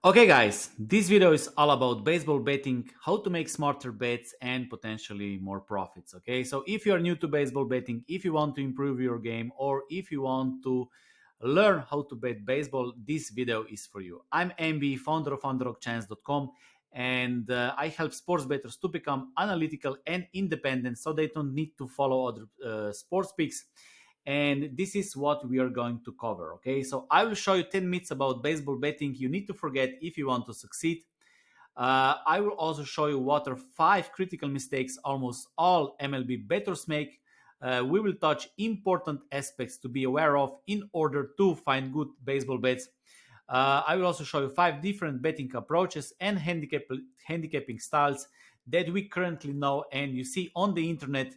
Okay, guys, this video is all about baseball betting, how to make smarter bets and potentially more profits. Okay, so if you are new to baseball betting, if you want to improve your game, or if you want to learn how to bet baseball, this video is for you. I'm MB, founder of underdogchance.com, and I help sports bettors to become analytical and independent so they don't need to follow other sports picks. And this is what we are going to cover. Okay, so I will show you 10 myths about baseball betting you need to forget if you want to succeed. I will also show you what are 5 critical mistakes almost all MLB bettors make. We will touch important aspects to be aware of in order to find good baseball bets. I will also show you 5 different betting approaches and handicapping styles that we currently know and you see on the internet.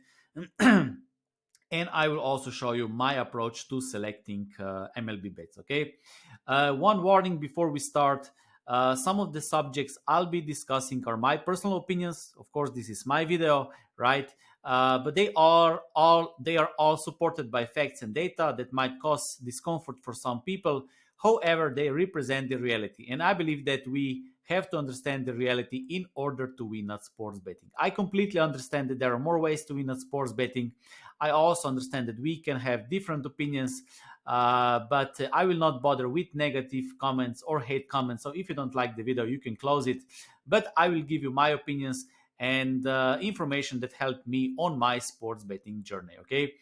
And I will also show you my approach to selecting MLB bets. Okay, one warning before we start: some of the subjects I'll be discussing are my personal opinions. Of course, this is my video, right? But they are all supported by facts and data that might cause discomfort for some people. However, they represent the reality, and I believe that we have to understand the reality in order to win at sports betting. I completely understand that there are more ways to win at sports betting. I also understand that we can have different opinions, but I will not bother with negative comments or hate comments. So if you don't like the video, you can close it. But I will give you my opinions and information that helped me on my sports betting journey. Okay.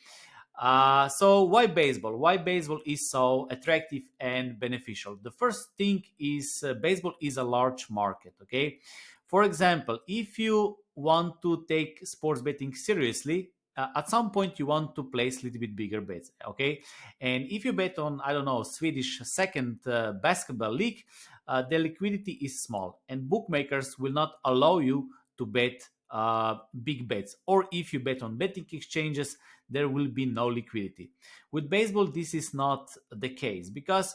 So why baseball? Why baseball is so attractive and beneficial? The first thing is baseball is a large market. Okay. For example, if you want to take sports betting seriously, at some point you want to place a little bit bigger bets, okay? And if you bet on, I don't know, Swedish second basketball league, the liquidity is small and bookmakers will not allow you to bet big bets. Or if you bet on betting exchanges, there will be no liquidity. With baseball, this is not the case because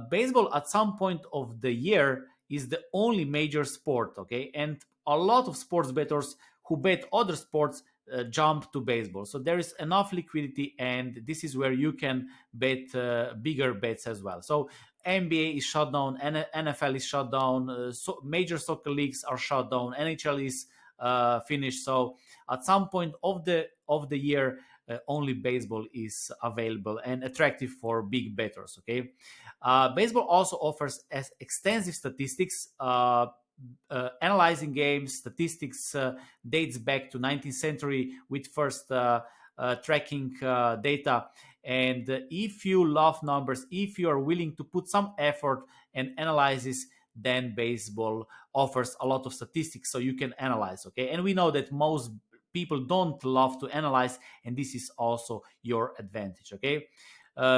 baseball at some point of the year is the only major sport, okay? And a lot of sports bettors who bet other sports jump to baseball. So there is enough liquidity, and this is where you can bet bigger bets as well. So NBA is shut down, NFL is shut down, major soccer leagues are shut down, NHL is finished. So at some point of the year, only baseball is available and attractive for big bettors. Okay, baseball also offers extensive statistics. Analyzing games statistics dates back to 19th century with first tracking data. And if you love numbers, if you are willing to put some effort and analysis, then baseball offers a lot of statistics so you can analyze. Okay, and we know that most people don't love to analyze, and this is also your advantage. Okay,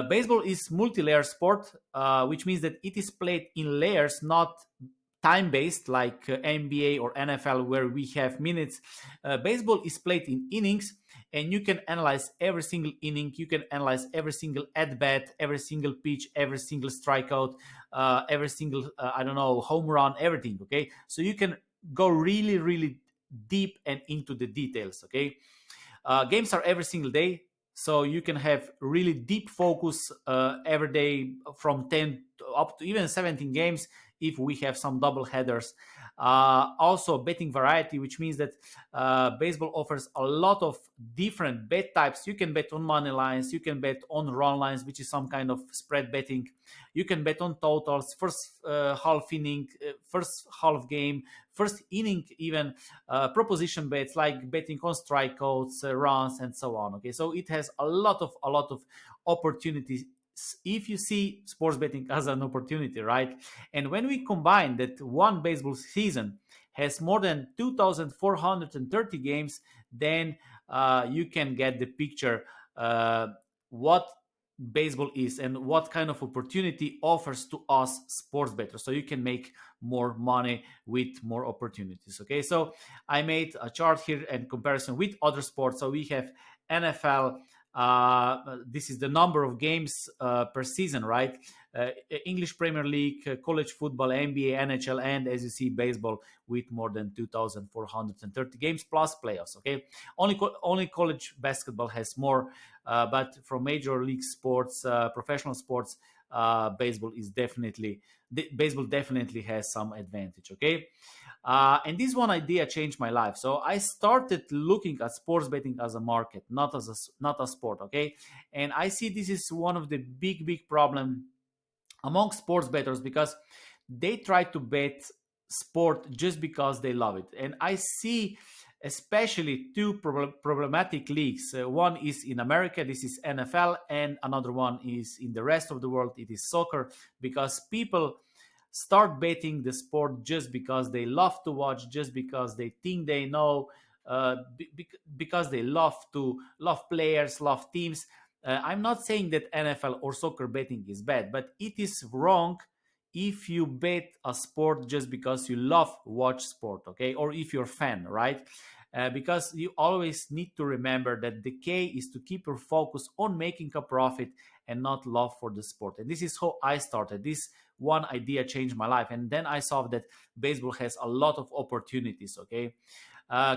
baseball is multi-layer sport, which means that it is played in layers, not time based like NBA or NFL, where we have minutes. Baseball is played in innings, and you can analyze every single inning. You can analyze every single at bat, every single pitch, every single strikeout, every single, I don't know, home run, everything. Okay. So you can go really, really deep and into the details. Okay. Games are every single day. So you can have really deep focus every day from 10 up to even 17 games if we have some double headers. Also, betting variety, which means that baseball offers a lot of different bet types. You can bet on money lines, you can bet on run lines, which is some kind of spread betting. You can bet on totals, first half inning, first half game, first inning, even proposition bets like betting on strikeouts, runs, and so on. Okay, so it has a lot of opportunities if you see sports betting as an opportunity, right? And when we combine that one baseball season has more than 2,430 games, then you can get the picture what baseball is and what kind of opportunity offers to us sports bettors, so you can make more money with more opportunities. Okay, so I made a chart here in comparison with other sports. So we have NFL. This is the number of games per season, right? English Premier League, college football, NBA, NHL, and as you see, baseball with more than 2,430 games plus playoffs. Okay, only college basketball has more, but from major league sports, professional sports, baseball definitely has some advantage. Okay, and this one idea changed my life. So I started looking at sports betting as a market, not a sport. Okay, and I see this is one of the big problem among sports bettors because they try to bet sport just because they love it. And I see especially two problematic leagues. One is in America, this is NFL, and another one is in the rest of the world, it is soccer, because people start betting the sport just because they love to watch, just because they think they know, because they love players, love teams. I'm not saying that NFL or soccer betting is bad, but it is wrong if you bet a sport just because you love watch sport, okay, or if you're a fan, right? Because you always need to remember that the key is to keep your focus on making a profit and not love for the sport. And this is how I started. This one idea changed my life, and then I saw that baseball has a lot of opportunities. Okay,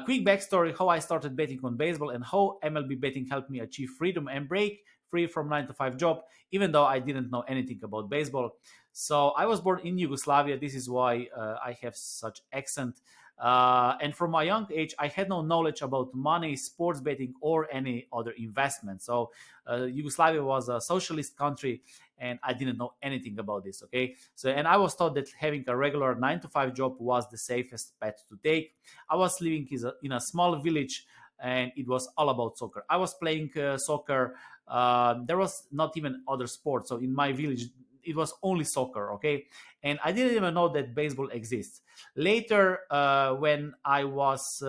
quick backstory: how I started betting on baseball and how MLB betting helped me achieve freedom and break free from 9 to 5 job, even though I didn't know anything about baseball. So I was born in Yugoslavia. This is why I have such accent. And from my young age, I had no knowledge about money, sports betting, or any other investment. So Yugoslavia was a socialist country, and I didn't know anything about this. Okay, so and I was taught that having a regular 9 to 5 job was the safest path to take. I was living in a small village, and it was all about soccer. I was playing soccer. There was not even other sports. So in my village, it was only soccer. Okay, and I didn't even know that baseball exists. Later, when I was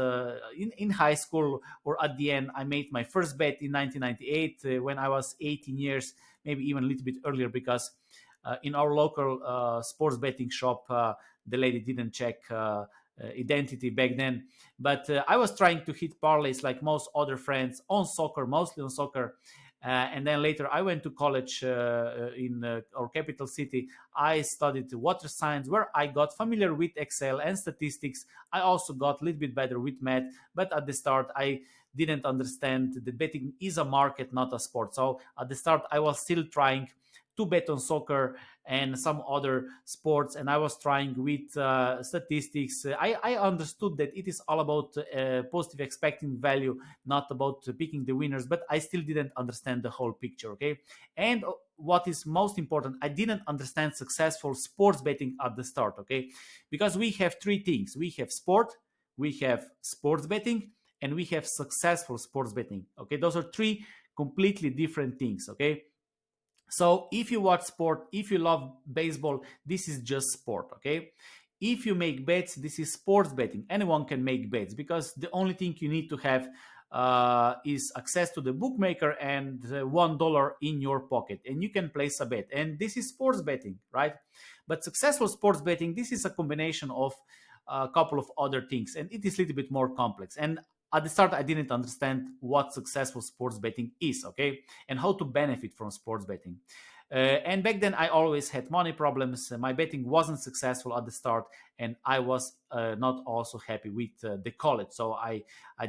in high school or at the end, I made my first bet in 1998 when I was 18 years, maybe even a little bit earlier, because in our local sports betting shop, the lady didn't check identity back then. But I was trying to hit parlays like most other friends on soccer, mostly on soccer. And then later I went to college in our capital city. I studied water science, where I got familiar with Excel and statistics. I also got a little bit better with math, but at the start I didn't understand that betting is a market, not a sport. So at the start I was still trying to bet on soccer and some other sports, and I was trying with statistics. I understood that it is all about positive expecting value, not about picking the winners, but I still didn't understand the whole picture. Okay, and what is most important, I didn't understand successful sports betting at the start. Okay, because we have three things: we have sport, we have sports betting, and we have successful sports betting. Okay, those are three completely different things. Okay, so if you watch sport, if you love baseball, this is just sport. Okay, if you make bets, this is sports betting. Anyone can make bets, because the only thing you need to have is access to the bookmaker and $1 in your pocket, and you can place a bet, and this is sports betting, right? But successful sports betting, this is a combination of a couple of other things, and it is a little bit more complex. And at the start I didn't understand what successful sports betting is. Okay, and how to benefit from sports betting. And back then I always had money problems. My betting wasn't successful at the start, and I was not also happy with the college, so I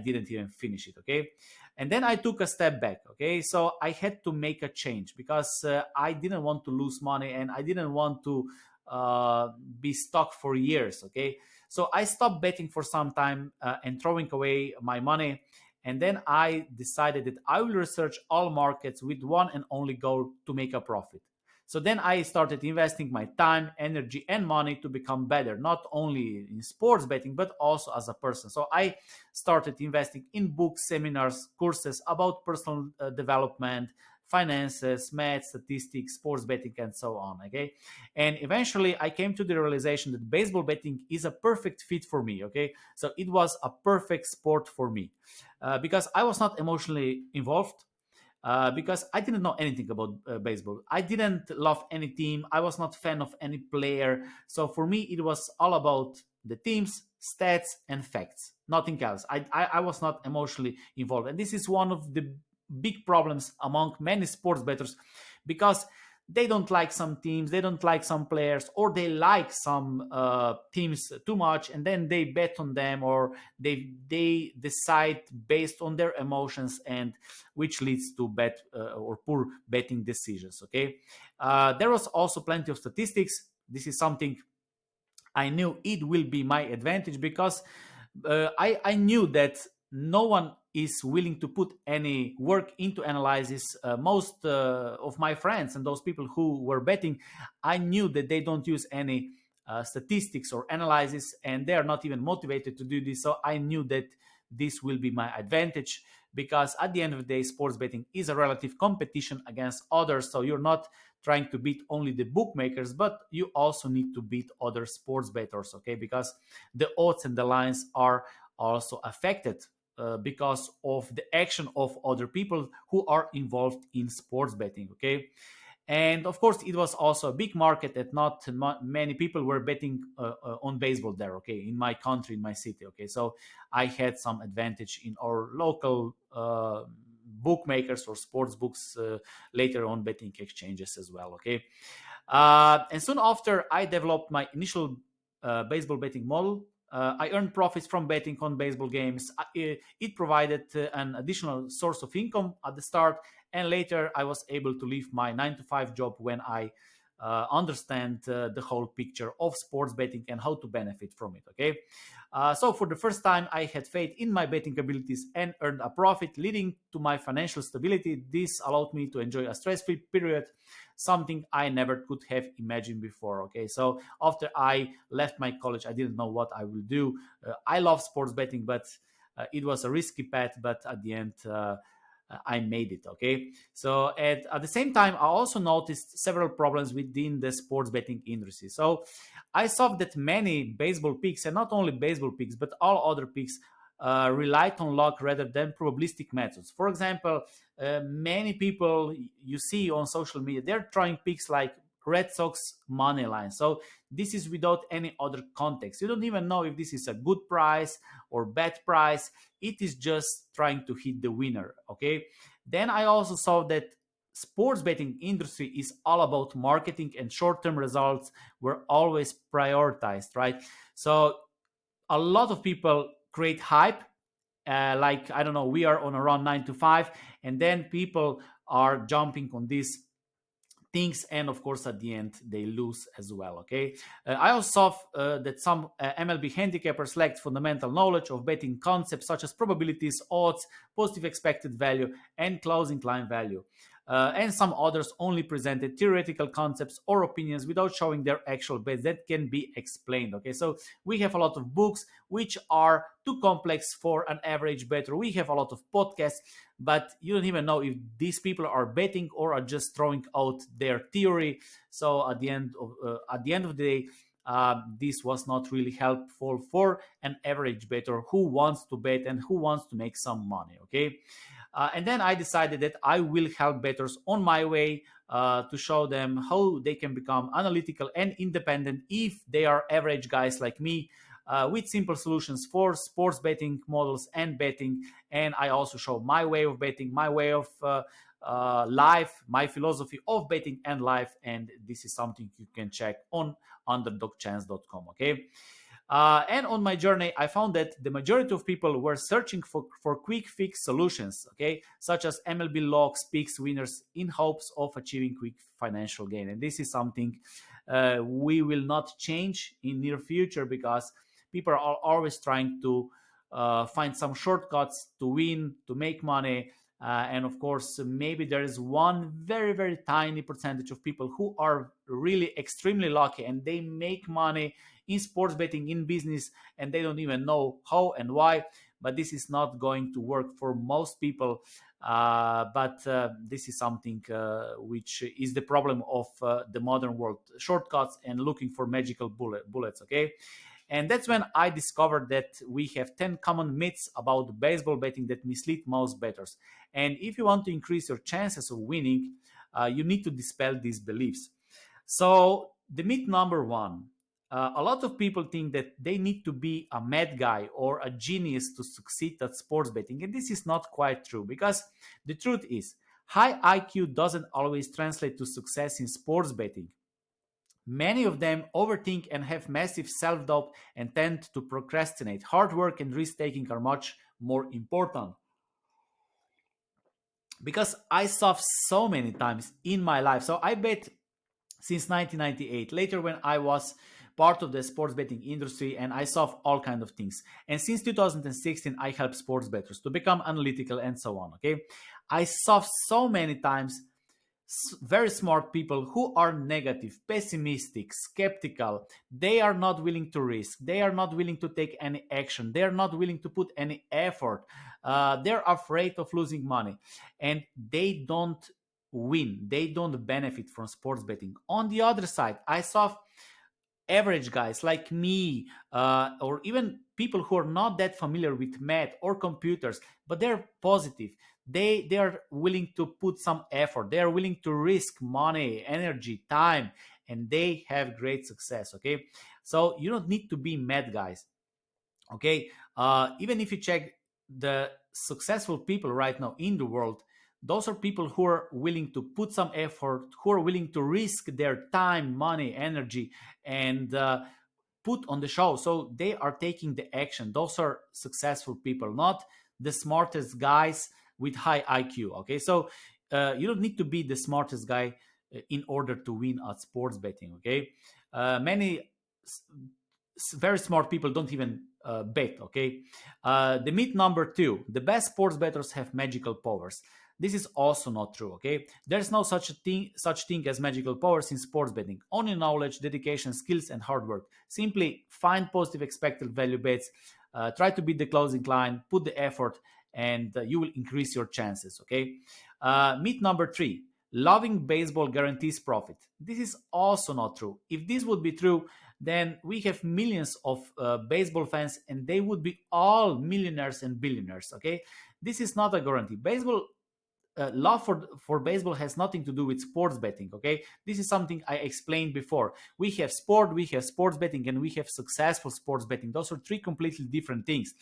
didn't even finish it. Okay, and then I took a step back. Okay, so I had to make a change, because I didn't want to lose money, and I didn't want to be stuck for years. Okay, so I stopped betting for some time and throwing away my money. And then I decided that I will research all markets with one and only goal: to make a profit. So then I started investing my time, energy, and money to become better, not only in sports betting, but also as a person. So I started investing in books, seminars, courses about personal development, finances, math, statistics, sports betting, and so on. Okay, and eventually I came to the realization that baseball betting is a perfect fit for me. Okay, so it was a perfect sport for me, because I was not emotionally involved, because I didn't know anything about baseball. I didn't love any team. I was not fan of any player. So for me, it was all about the teams, stats, and facts. Nothing else. I was not emotionally involved, and this is one of the big problems among many sports bettors, because they don't like some teams, they don't like some players, or they like some teams too much, and then they bet on them, or they decide based on their emotions, and which leads to bad or poor betting decisions. Okay, there was also plenty of statistics. This is something I knew it will be my advantage, because I knew that no one is willing to put any work into analysis. Most of my friends and those people who were betting, I knew that they don't use any statistics or analysis, and they are not even motivated to do this. So I knew that this will be my advantage, because at the end of the day, sports betting is a relative competition against others. So you're not trying to beat only the bookmakers, but you also need to beat other sports bettors, okay? Because the odds and the lines are also affected because of the action of other people who are involved in sports betting, okay? And of course, it was also a big market that not many people were betting on baseball there, okay, in my country, in my city, okay. So I had some advantage in our local bookmakers or sports books, later on betting exchanges as well, okay. And soon after I developed my initial baseball betting model, I earned profits from betting on baseball games. It provided an additional source of income at the start, and later I was able to leave my 9 to 5 job when I understand the whole picture of sports betting and how to benefit from it. Okay, so for the first time, I had faith in my betting abilities and earned a profit, leading to my financial stability. This allowed me to enjoy a stress-free period, something I never could have imagined before. Okay, so after I left my college, I didn't know what I will do. I love sports betting, but it was a risky path. But at the end, I made it. Okay, so at the same time, I also noticed several problems within the sports betting industry. So I saw that many baseball picks, and not only baseball picks, but all other picks, relied on luck rather than probabilistic methods. For example, many people you see on social media, they're trying picks like Red Sox money line. So this is without any other context. You don't even know if this is a good price or bad price. It is just trying to hit the winner. Okay. Then I also saw that sports betting industry is all about marketing, and short-term results were always prioritized, right? So a lot of people create hype, like I don't know, we are on around 9 to 5, and then people are jumping on these things, and of course at the end they lose as well. Okay, I also saw that some MLB handicappers lacked fundamental knowledge of betting concepts such as probabilities, odds, positive expected value, and closing line value. And some others only presented theoretical concepts or opinions without showing their actual bets that can be explained. Okay, so we have a lot of books which are too complex for an average bettor. We have a lot of podcasts, but you don't even know if these people are betting or are just throwing out their theory. So at the end of the day, this was not really helpful for an average bettor who wants to bet and who wants to make some money. Okay, and then I decided that I will help bettors on my way, to show them how they can become analytical and independent if they are average guys like me, with simple solutions for sports betting models and betting. And I also show my way of betting, my way of life, my philosophy of betting and life. And this is something you can check on underdogchance.com. Okay. And on my journey, I found that the majority of people were searching for quick fix solutions, okay, such as MLB locks, picks, winners, in hopes of achieving quick financial gain. And this is something we will not change in near future, because people are always trying to find some shortcuts to win, to make money. And of course, maybe there is one very, very tiny percentage of people who are really extremely lucky and they make money in sports betting, in business, and they don't even know how and why. But this is not going to work for most people. But this is something which is the problem of the modern world: shortcuts and looking for magical bullets. Okay. And that's when I discovered that we have 10 common myths about baseball betting that mislead most bettors. And if you want to increase your chances of winning, you need to dispel these beliefs. So, the myth number one: a lot of people think that they need to be a mad guy or a genius to succeed at sports betting. And this is not quite true, because the truth is, High IQ doesn't always translate to success in sports betting. Many of them overthink and have massive self doubt and tend to procrastinate. Hard work and risk taking are much more important. Because I saw so many times in my life. So I bet since 1998. Later, when I was part of the sports betting industry, and I saw all kind of things. And since 2016, I help sports bettors to become analytical and so on. Okay, I saw so many times very smart people who are negative, pessimistic, skeptical. They are not willing to risk. They are not willing to take any action. They are not willing to put any effort. They're afraid of losing money, and they don't win. They don't benefit from sports betting. On the other side, I saw average guys like me, or even people who are not that familiar with math or computers, but they're positive. They are willing to put some effort. They are willing to risk money, energy, time, and they have great success. Okay, so you don't need to be mad, guys. Okay, even if you check the successful people right now in the world, those are people who are willing to put some effort, who are willing to risk their time, money, energy, and put on the show. So they are taking the action. Those are successful people, not the smartest guys with high IQ. Okay, so you don't need to be the smartest guy in order to win at sports betting. Okay, many very smart people don't even bet. Okay, the myth number two: the best sports bettors have magical powers. This is also not true. Okay, there's no such thing as magical powers in sports betting. Only knowledge, dedication, skills, and hard work. Simply find positive expected value bets, try to beat the closing line, put the effort, and you will increase your chances. Okay, myth number three: loving baseball guarantees profit. This is also not true. If this would be true, then we have millions of baseball fans, and they would be all millionaires and billionaires. Okay, this is not a guarantee. Baseball love for baseball has nothing to do with sports betting. Okay, this is something I explained before. We have sport, we have sports betting, and we have successful sports betting. Those are three completely different things.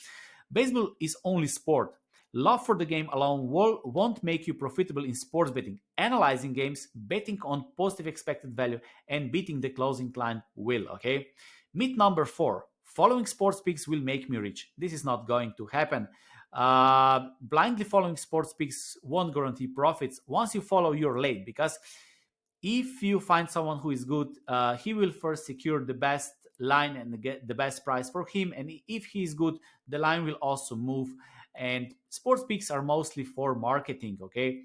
Baseball is only sport. Love for the game alone won't make you profitable in sports betting. Analyzing games, betting on positive expected value, and beating the closing line will. Okay. Myth number four: following sports picks will make me rich. This is not going to happen. Blindly following sports picks won't guarantee profits. Once you follow, you're late, because if you find someone who is good, he will first secure the best line and get the best price for him. And if he is good, the line will also move. And sports picks are mostly for marketing. Okay,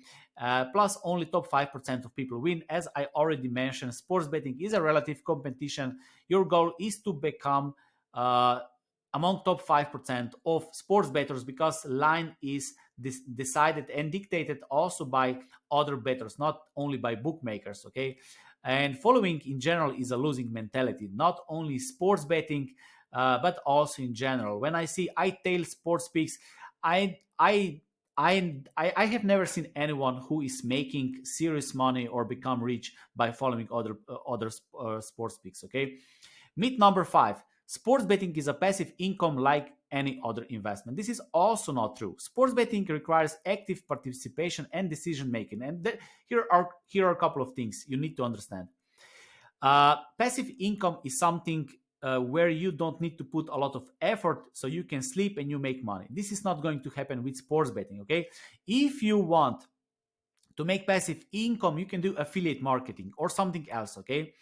plus only top 5% of people win. As I already mentioned, sports betting is a relative competition. Your goal is to become uh, among top 5% of sports bettors, because line is decided and dictated also by other bettors, not only by bookmakers. Okay, and following in general is a losing mentality, not only sports betting, but also in general. When I see I tail sports picks, I I I have never seen anyone who is making serious money or become rich by following other sports picks. Okay, myth number five: sports betting is a passive income like any other investment. This is also not true. Sports betting requires active participation and decision making, and here are a couple of things you need to understand. Passive income is something where you don't need to put a lot of effort, so you can sleep and you make money. This is not going to happen with sports betting. Okay, if you want to make passive income, you can do affiliate marketing or something else. Okay,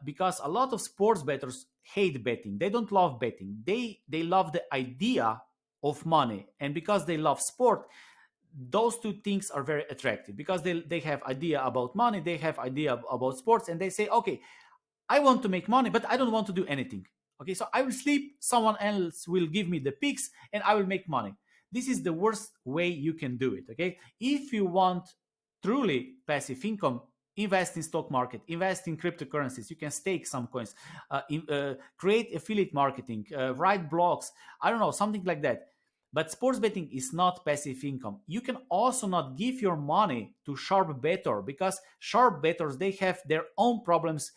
because a lot of sports bettors hate betting. They don't love betting. They love the idea of money, and because they love sport, those two things are very attractive, because they have idea about money, they have idea about sports, and they say, okay, I want to make money, but I don't want to do anything. Okay, so I will sleep, someone else will give me the picks, and I will make money. This is the worst way you can do it. Okay, if you want truly passive income, invest in stock market, invest in cryptocurrencies. You can stake some coins, create affiliate marketing, write blogs. I don't know, something like that. But sports betting is not passive income. You can also not give your money to sharp bettor, because sharp bettors, they have their own problems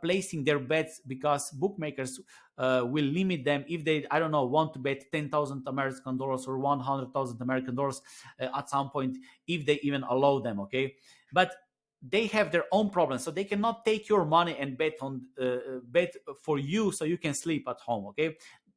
placing their bets because bookmakers will limit them if they, I don't know, want to bet 10,000 American dollars or 100,000 American dollars at some point, if they even allow them. Okay, but they have their own problems, so they cannot take your money and bet for you so you can sleep at home. Okay,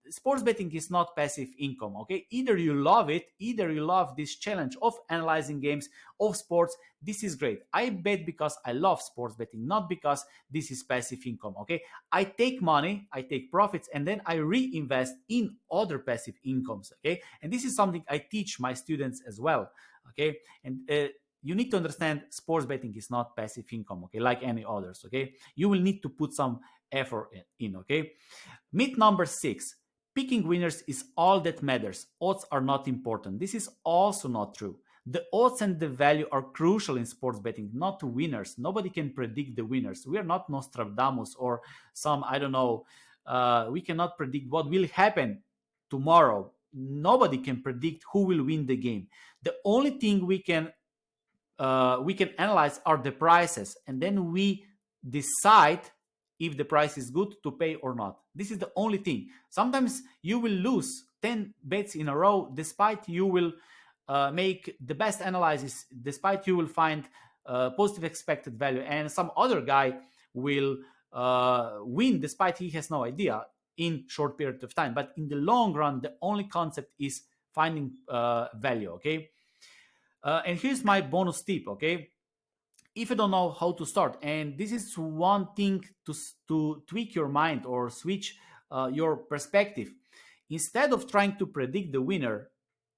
sports betting is not passive income. Okay, either you love it, either you love this challenge of analyzing games of sports. This is great. I bet because I love sports betting, not because this is passive income. Okay, I take money, I take profits, and then I reinvest in other passive incomes. Okay, and this is something I teach my students as well. Okay, and you need to understand sports betting is not passive income. Okay, like any others. Okay, you will need to put some effort in. Okay, myth number 6: picking winners is all that matters. Odds are not important. This is also not true. The odds and the value are crucial in sports betting, not winners. Nobody can predict the winners. We are not Nostradamus or some, I don't know, we cannot predict what will happen tomorrow. Nobody can predict who will win the game. The only thing we can analyze are the prices, and then we decide if the price is good to pay or not. This is the only thing. Sometimes you will lose 10 bets in a row, despite you will make the best analysis, despite you will find positive expected value, and some other guy will win despite he has no idea in short period of time. But in the long run, the only concept is finding value. Okay, and here's my bonus tip. Okay, if you don't know how to start, and this is one thing to tweak your mind or switch your perspective, instead of trying to predict the winner,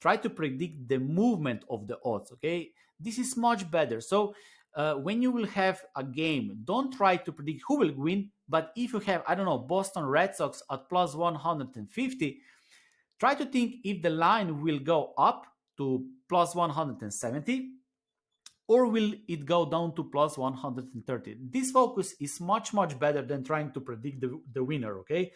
try to predict the movement of the odds. Okay, this is much better. So when you will have a game, don't try to predict who will win, but if you have, I don't know, Boston Red Sox at plus 150, try to think if the line will go up to plus 170 or will it go down to plus 130. This focus is much better than trying to predict the winner. Okay,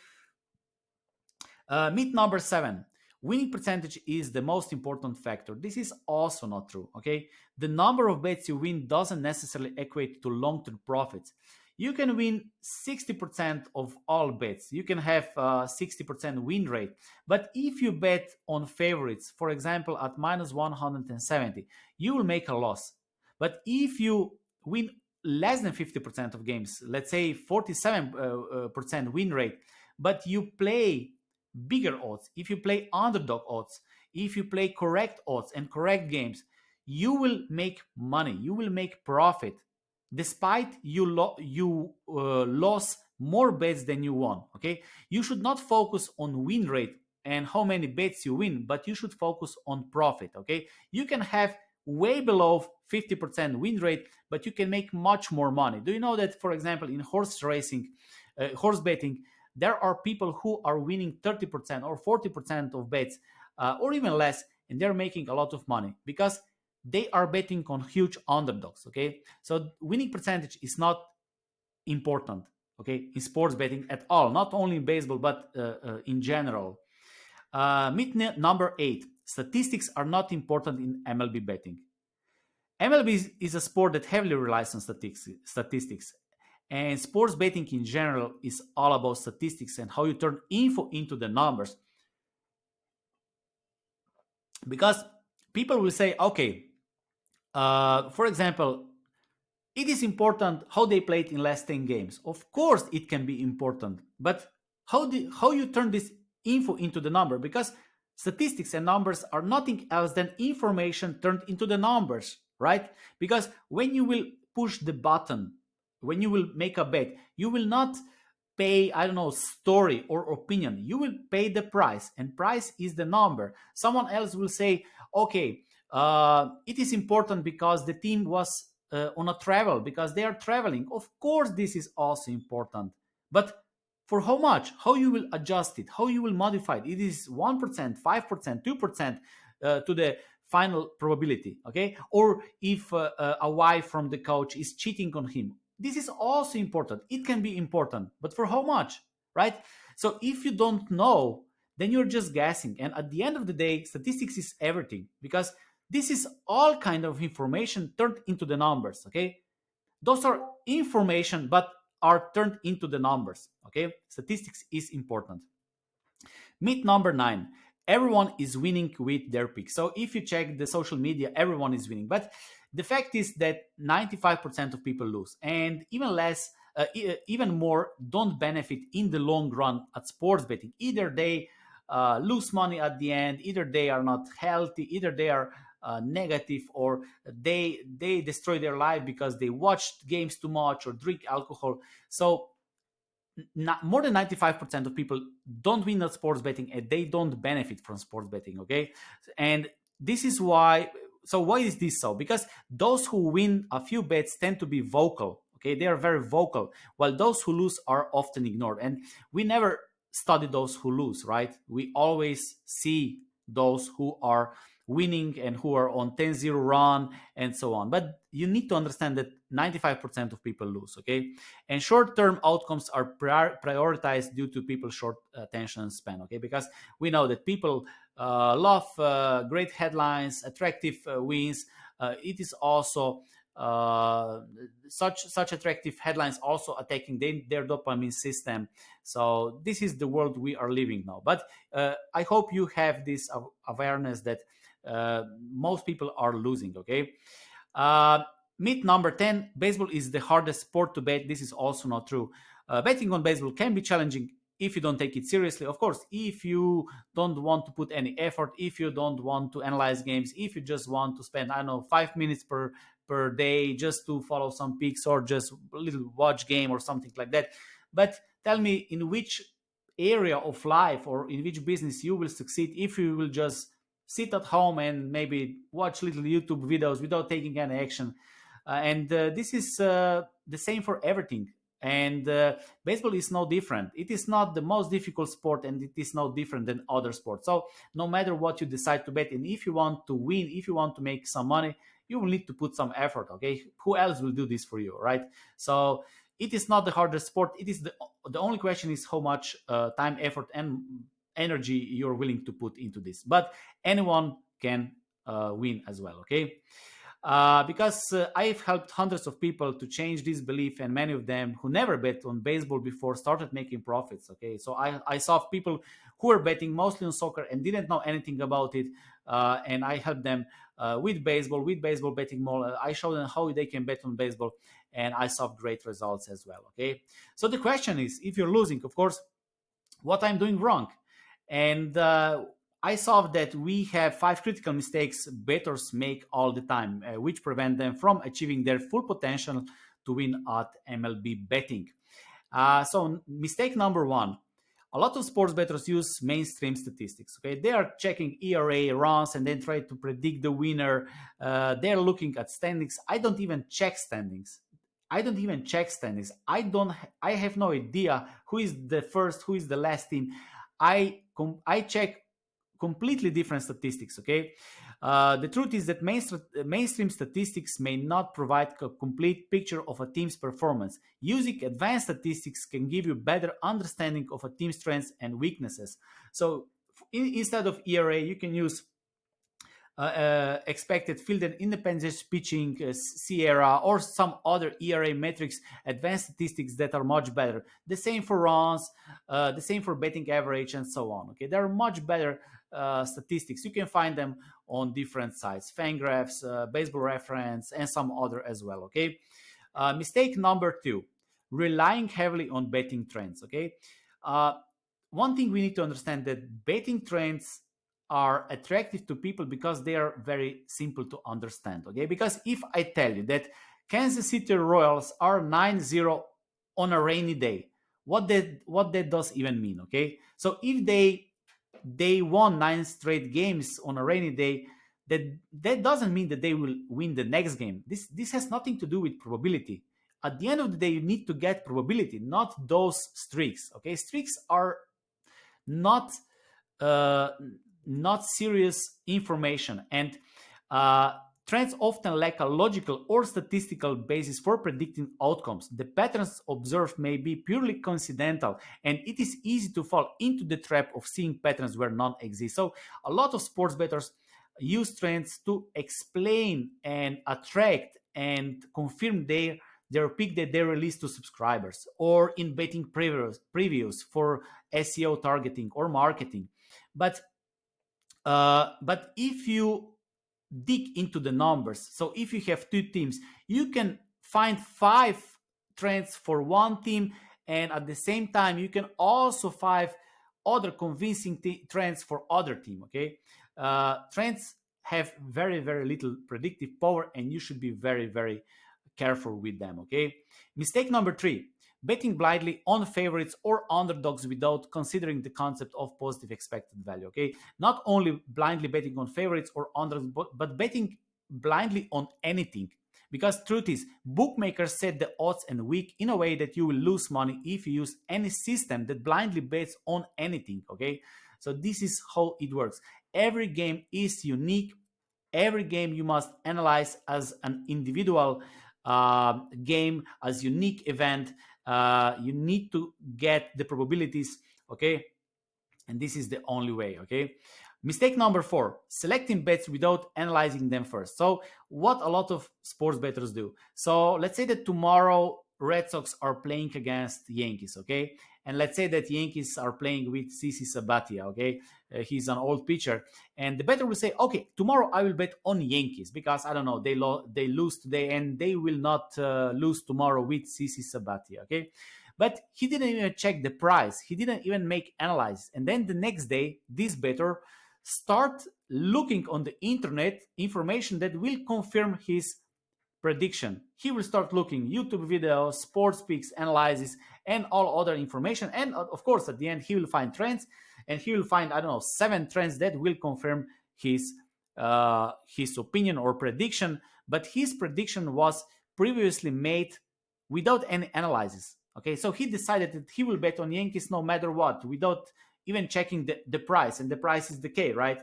myth number 7: winning percentage is the most important factor. This is also not true. Okay, the number of bets you win doesn't necessarily equate to long-term profits. You can win 60% of all bets, you can have 60% win rate, but if you bet on favorites, for example at minus 170, you will make a loss. But if you win less than 50% of games, let's say 47% win rate, but you play bigger odds, if you play underdog odds, if you play correct odds and correct games, you will make money, you will make profit, despite you lost more bets than you won. Okay, you should not focus on win rate and how many bets you win, but you should focus on profit. Okay, you can have way below 50% win rate, but you can make much more money. Do you know that, for example, in horse racing, horse betting, there are people who are winning 30% or 40% of bets, or even less, and they're making a lot of money because they are betting on huge underdogs. Okay, so winning percentage is not important, okay, in sports betting at all, not only in baseball but in general. Myth number 8: statistics are not important in MLB betting. MLB is a sport that heavily relies on statistics, and sports betting in general is all about statistics and how you turn info into the numbers. Because people will say, okay, for example, it is important how they played in last 10 games. Of course, it can be important, but how you turn this info into the number? Because statistics and numbers are nothing else than information turned into the numbers, right? Because when you will push the button, when you will make a bet, you will not pay, I don't know, story or opinion. You will pay the price, and price is the number. Someone else will say, okay, it is important because the team was on a travel, because they are traveling. Of course, this is also important, but for how much? How you will adjust it? How you will modify it? It is 1%, 5%, 2% to the final probability. Okay, or if a wife from the coach is cheating on him, this is also important. It can be important, but for how much, right? So if you don't know, then you're just guessing, and at the end of the day, statistics is everything, because this is all kind of information turned into the numbers. Okay, those are information, but are turned into the numbers. Okay, statistics is important. Myth number 9: everyone is winning with their picks. So if you check the social media, everyone is winning. But the fact is that 95% of people lose, and even less, even more, don't benefit in the long run at sports betting. Either they lose money at the end, either they are not healthy, either they are negative, or they destroy their life because they watched games too much or drink alcohol. So not, more than 95% of people don't win at sports betting, and they don't benefit from sports betting. Okay, and this is why. So why is this so? Because those who win a few bets tend to be vocal. Okay, they are very vocal, while those who lose are often ignored. And we never study those who lose, right? We always see those who are winning and who are on 10-0 run and so on. But you need to understand that 95% of people lose. Okay, and short-term outcomes are prioritized due to people's short attention span. Okay, because we know that people love great headlines, attractive wins. It is also such attractive headlines also attacking their dopamine system. So this is the world we are living now. But I hope you have this awareness that most people are losing. Okay. uh, Myth number 10: baseball is the hardest sport to bet. This is also not true. Betting on baseball can be challenging if you don't take it seriously. Of course, if you don't want to put any effort, if you don't want to analyze games, if you just want to spend, I don't know, 5 minutes per day just to follow some picks or just a little watch game or something like that. But tell me, in which area of life or in which business you will succeed if you will just sit at home and maybe watch little YouTube videos without taking any action? And this is the same for everything. And baseball is no different. It is not the most difficult sport, and it is no different than other sports. So no matter what you decide to bet, and if you want to win, if you want to make some money, you will need to put some effort. Okay, who else will do this for you, right? So it is not the hardest sport. It is the only question is how much time, effort, and energy you're willing to put into this. But anyone can win as well. Okay, because I've helped hundreds of people to change this belief, and many of them who never bet on baseball before started making profits. Okay, so I saw people who were betting mostly on soccer and didn't know anything about it, and I helped them with baseball betting more. I showed them how they can bet on baseball, and I saw great results as well. Okay, so the question is, if you're losing, of course, what I'm doing wrong. And I saw that we have 5 critical mistakes bettors make all the time, which prevent them from achieving their full potential to win at MLB betting. So, mistake number 1: a lot of sports bettors use mainstream statistics. Okay, they are checking ERA, runs, and then try to predict the winner. They're looking at standings. I don't even check standings. I don't. I have no idea who is the first, who is the last team. I check completely different statistics. Okay, the truth is that mainstream statistics may not provide a complete picture of a team's performance. Using advanced statistics can give you better understanding of a team's strengths and weaknesses. So instead of ERA, you can use expected field and independence pitching, Sierra, or some other ERA metrics, advanced statistics that are much better. The same for runs, the same for betting average, and so on. Okay, there are much better statistics. You can find them on different sites, Fangraphs, Baseball Reference, and some other as well. Okay, mistake number 2: relying heavily on betting trends. Okay, uh, one thing we need to understand that betting trends are attractive to people because they are very simple to understand. Okay, because if I tell you that Kansas City Royals are 9-0 on a rainy day, what that does even mean? Okay, so if they won 9 straight games on a rainy day, that doesn't mean that they will win the next game. This has nothing to do with probability. At the end of the day, you need to get probability, not those streaks. Okay, streaks are not uh, not serious information, and uh, trends often lack a logical or statistical basis for predicting outcomes. The patterns observed may be purely coincidental, and it is easy to fall into the trap of seeing patterns where none exist. So a lot of sports bettors use trends to explain and attract and confirm their pick that they release to subscribers, or in betting previews for SEO targeting or marketing. But if you dig into the numbers, so if you have two teams, you can find five trends for one team, and at the same time you can also five other convincing trends for other team. Okay, trends have very very little predictive power, and you should be very very careful with them. Okay, mistake number three: betting blindly on favorites or underdogs without considering the concept of positive expected value. Okay, not only blindly betting on favorites or underdogs, but betting blindly on anything. Because truth is, bookmakers set the odds and week in a way that you will lose money if you use any system that blindly bets on anything. Okay, so this is how it works. Every game is unique. Every game you must analyze as an individual game, as unique event. You need to get the probabilities. Okay, and this is the only way. Okay, mistake number four: selecting bets without analyzing them first. So what a lot of sports bettors do: so let's say that tomorrow Red Sox are playing against Yankees. Okay, and let's say that Yankees are playing with CC Sabathia. Okay, he's an old pitcher, and the bettor will say, okay, tomorrow I will bet on Yankees because I don't know, they lose today and they will not lose tomorrow with CC Sabathia. Okay, but he didn't even check the price. He didn't even make analysis. And then the next day, this bettor start looking on the internet information that will confirm his prediction. He will start looking YouTube videos, sports picks, analysis, and all other information. And of course, at the end, he will find trends, and he will find, I don't know, 7 trends that will confirm his opinion or prediction. But his prediction was previously made without any analysis. Okay, so he decided that he will bet on Yankees no matter what, without even checking the price, and the price is the K, right?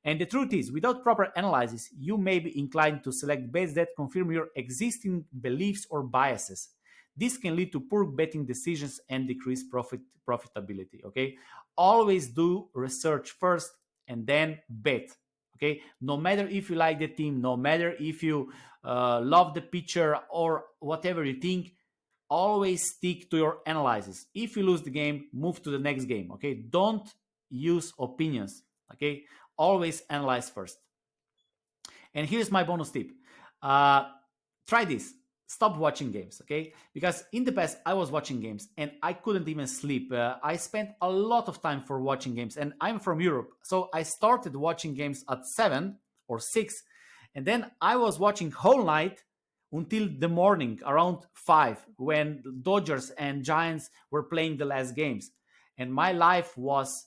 And the truth is, without proper analysis, you may be inclined to select bets that confirm your existing beliefs or biases. This can lead to poor betting decisions and decrease profitability. Okay, always do research first and then bet. Okay, no matter if you like the team, no matter if you love the pitcher or whatever you think, always stick to your analysis. If you lose the game, move to the next game. Okay, don't use opinions. Okay, always analyze first. And here's my bonus tip: try this. Stop watching games. Okay, because in the past I was watching games and I couldn't even sleep. I spent a lot of time for watching games, and I'm from Europe, so I started watching games at 7 or 6, and then I was watching whole night until the morning around 5, when Dodgers and Giants were playing the last games. And my life was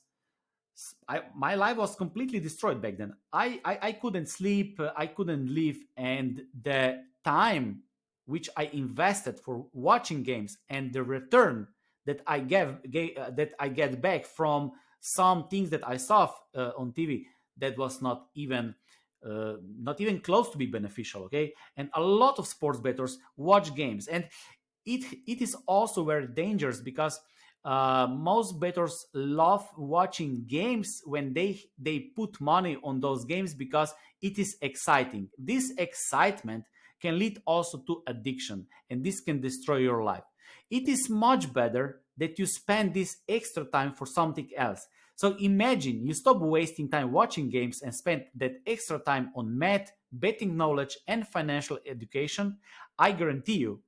completely destroyed back then. I couldn't sleep, I couldn't live, and the time which I invested for watching games and the return that I get back from some things that I saw on TV, that was not even close to be beneficial. Okay, and a lot of sports bettors watch games, and it is also very dangerous because most bettors love watching games when they put money on those games because it is exciting. This excitement can lead also to addiction, and this can destroy your life. It is much better that you spend this extra time for something else. So imagine you stop wasting time watching games and spend that extra time on math, betting knowledge, and financial education. I guarantee you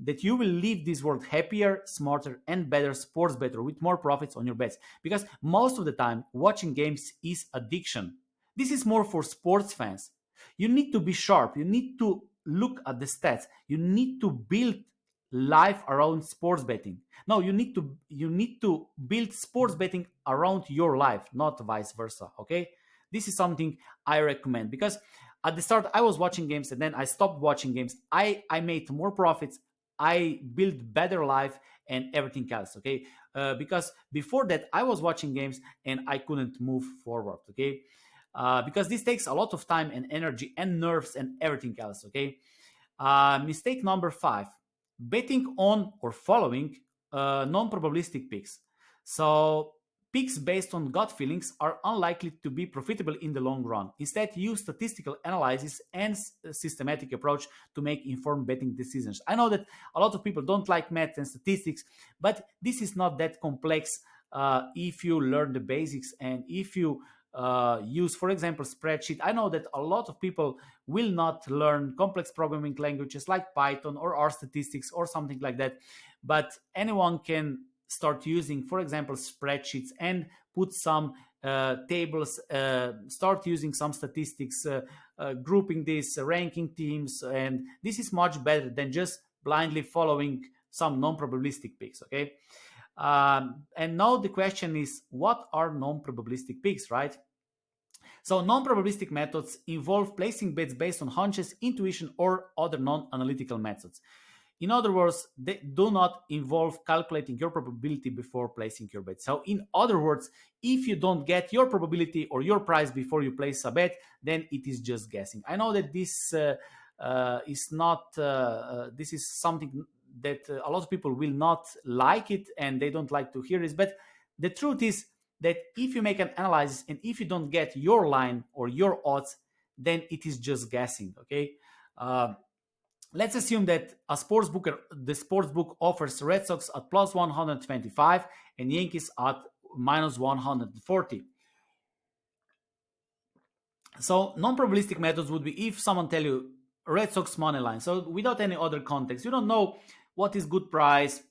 that you will leave this world happier, smarter, and better sports better with more profits on your bets. Because most of the time, watching games is addiction. This is more for sports fans. You need to be sharp. You need to look at the stats. You need to build life around sports betting. No, you need to build sports betting around your life, not vice versa. Okay, this is something I recommend, because at the start I was watching games and then I stopped watching games. I made more profits, I built better life and everything else. Okay, because before that I was watching games and I couldn't move forward. Okay, because this takes a lot of time and energy and nerves and everything else. Okay, mistake number 5: betting on or following non-probabilistic picks. So Picks based on gut feelings are unlikely to be profitable in the long run. Instead, use statistical analysis and a systematic approach to make informed betting decisions. I know that a lot of people don't like math and statistics, but this is not that complex if you learn the basics and if you use, for example, spreadsheet. I know that a lot of people will not learn complex programming languages like Python or R statistics or something like that, but anyone can start using, for example, spreadsheets and put some tables, start using some statistics, grouping this, ranking teams, and this is much better than just blindly following some non-probabilistic picks. Okay. And now the question is, what are non-probabilistic picks, right? So non-probabilistic methods involve placing bets based on hunches, intuition, or other non-analytical methods. In other words, they do not involve calculating your probability before placing your bet. So in other words, if you don't get your probability or your price before you place a bet, then it is just guessing. I know that this is not, this is something that a lot of people will not like it and they don't like to hear this, but the truth is that if you make an analysis and if you don't get your line or your odds, then it is just guessing. Okay. Let's assume that the sports book offers Red Sox at plus 125 and Yankees at minus 140. So non-probabilistic methods would be if someone tell you Red Sox money line. So without any other context, you don't know what is good price,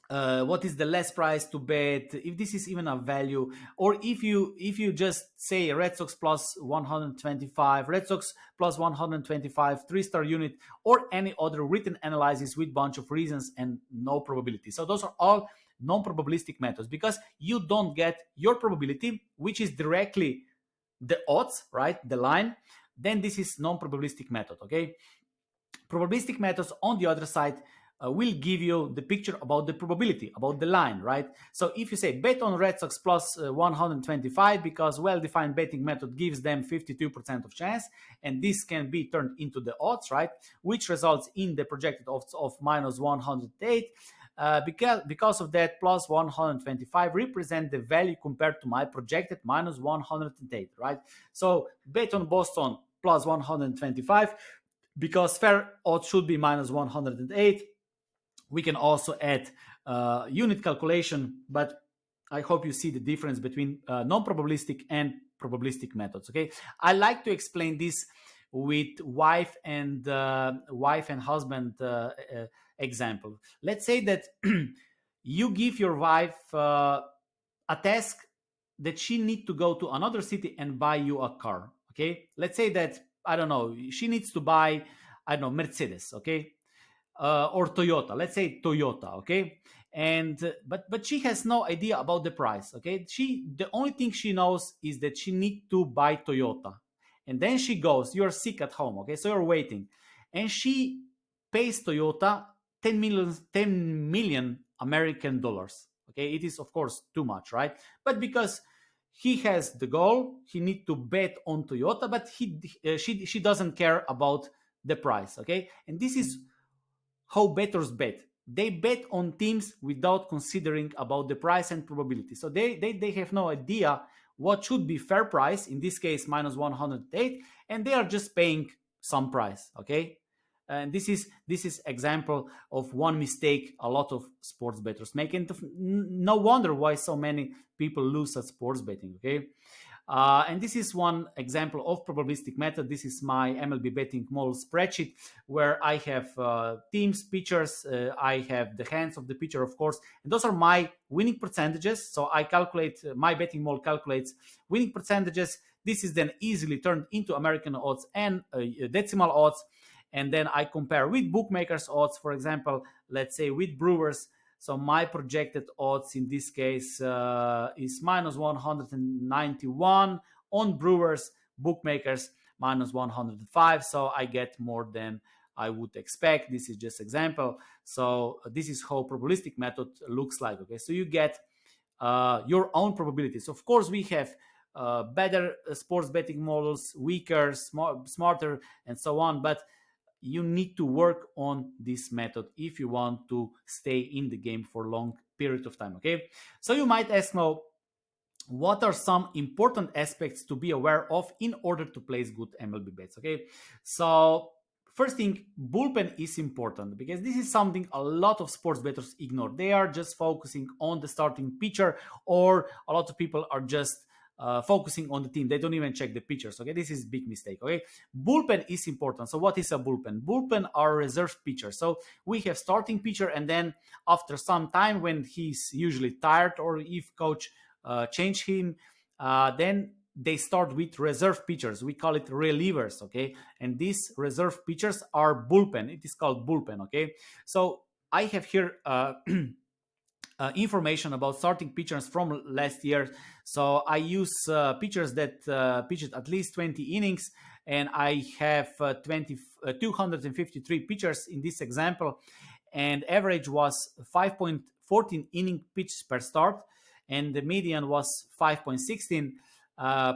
what is the less price to bet, if this is even a value, or if you just say Red Sox plus 125, Red Sox plus 125, 3-star unit, or any other written analysis with bunch of reasons and no probability. So those are all non-probabilistic methods because you don't get your probability, which is directly the odds, right, the line. Then this is non-probabilistic method. Okay. Probabilistic methods, on the other side, will give you the picture about the probability, about the line, right? So if you say bet on Red Sox plus 125 because well-defined betting method gives them 52% of chance, and this can be turned into the odds, right? Which results in the projected odds of minus 108. Because of that, plus 125 represent the value compared to my projected minus 108, right? So bet on Boston plus 125 because fair odds should be minus 108. We can also add unit calculation, but I hope you see the difference between non-probabilistic and probabilistic methods. Okay, I like to explain this with wife and husband example. Let's say that you give your wife a task that she need to go to another city and buy you a car. Okay, let's say that, I don't know, she needs to buy, I don't know, Mercedes. Okay, or Toyota. Let's say Toyota, okay? And but she has no idea about the price, okay? The only thing she knows is that she needs to buy Toyota. And then she goes, you're sick at home, okay? So you're waiting. And she pays Toyota 10 million American dollars. Okay? It is of course too much, right? But because he has the goal, he needs to bet on Toyota, but she doesn't care about the price, okay? And this is how bettors bet. They bet on teams without considering about the price and probability. So they have no idea what should be fair price, in this case minus 108, and they are just paying some price. Okay, and this is example of one mistake a lot of sports bettors make, and no wonder why so many people lose at sports betting. Okay. And this is one example of probabilistic method. This is my MLB betting model spreadsheet where I have teams, pitchers, I have the hands of the pitcher, of course, and those are my winning percentages. So I calculate, my betting model calculates winning percentages. This is then easily turned into American odds and decimal odds. And then I compare with bookmakers odds, for example, let's say with Brewers. So my projected odds in this case is minus 191 on Brewers, bookmakers minus 105. So I get more than I would expect. This is just example. So this is how probabilistic method looks like. Okay, so you get your own probabilities. Of course, we have better sports betting models, weaker, smarter, and so on. But you need to work on this method if you want to stay in the game for a long period of time. Okay, so you might ask now, what are some important aspects to be aware of in order to place good MLB bets? Okay, so first thing, bullpen is important because this is something a lot of sports bettors ignore. They are just focusing on the starting pitcher, or a lot of people are just focusing on the team. They don't even check the pitchers. Okay, this is a big mistake. Okay, bullpen is important. So what is a bullpen? Bullpen are reserve pitchers. So we have starting pitcher, and then after some time, when he's usually tired, or if coach change him, then they start with reserve pitchers. We call it relievers. Okay, and these reserve pitchers are bullpen. It is called bullpen. Okay, so I have here information about starting pitchers from last year. So I use pitchers that pitched at least 20 innings, and I have 253 pitchers in this example, and average was 5.14 inning pitch per start, and the median was 5.16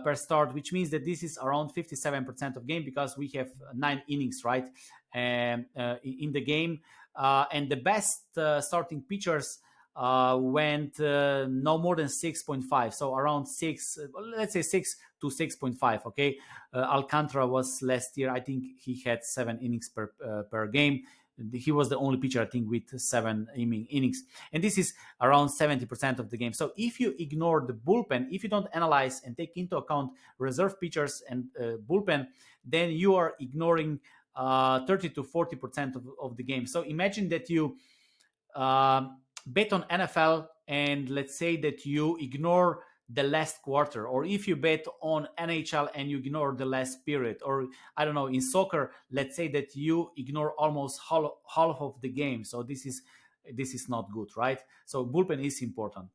per start, which means that this is around 57% of game, because we have 9 innings, right, in the game. And the best starting pitchers went no more than 6.5, so around 6, let's say 6 to 6.5. Okay, Alcantara was last year, I think he had 7 innings per game. He was the only pitcher, I think, with 7 innings, and this is around 70% of the game. So if you ignore the bullpen, if you don't analyze and take into account reserve pitchers and bullpen, then you are ignoring 30 to 40% of the game. So imagine that you bet on NFL, and let's say that you ignore the last quarter, or if you bet on NHL and you ignore the last period, or I don't know, in soccer, let's say that you ignore almost half of the game. So this is not good, right? So bullpen is important.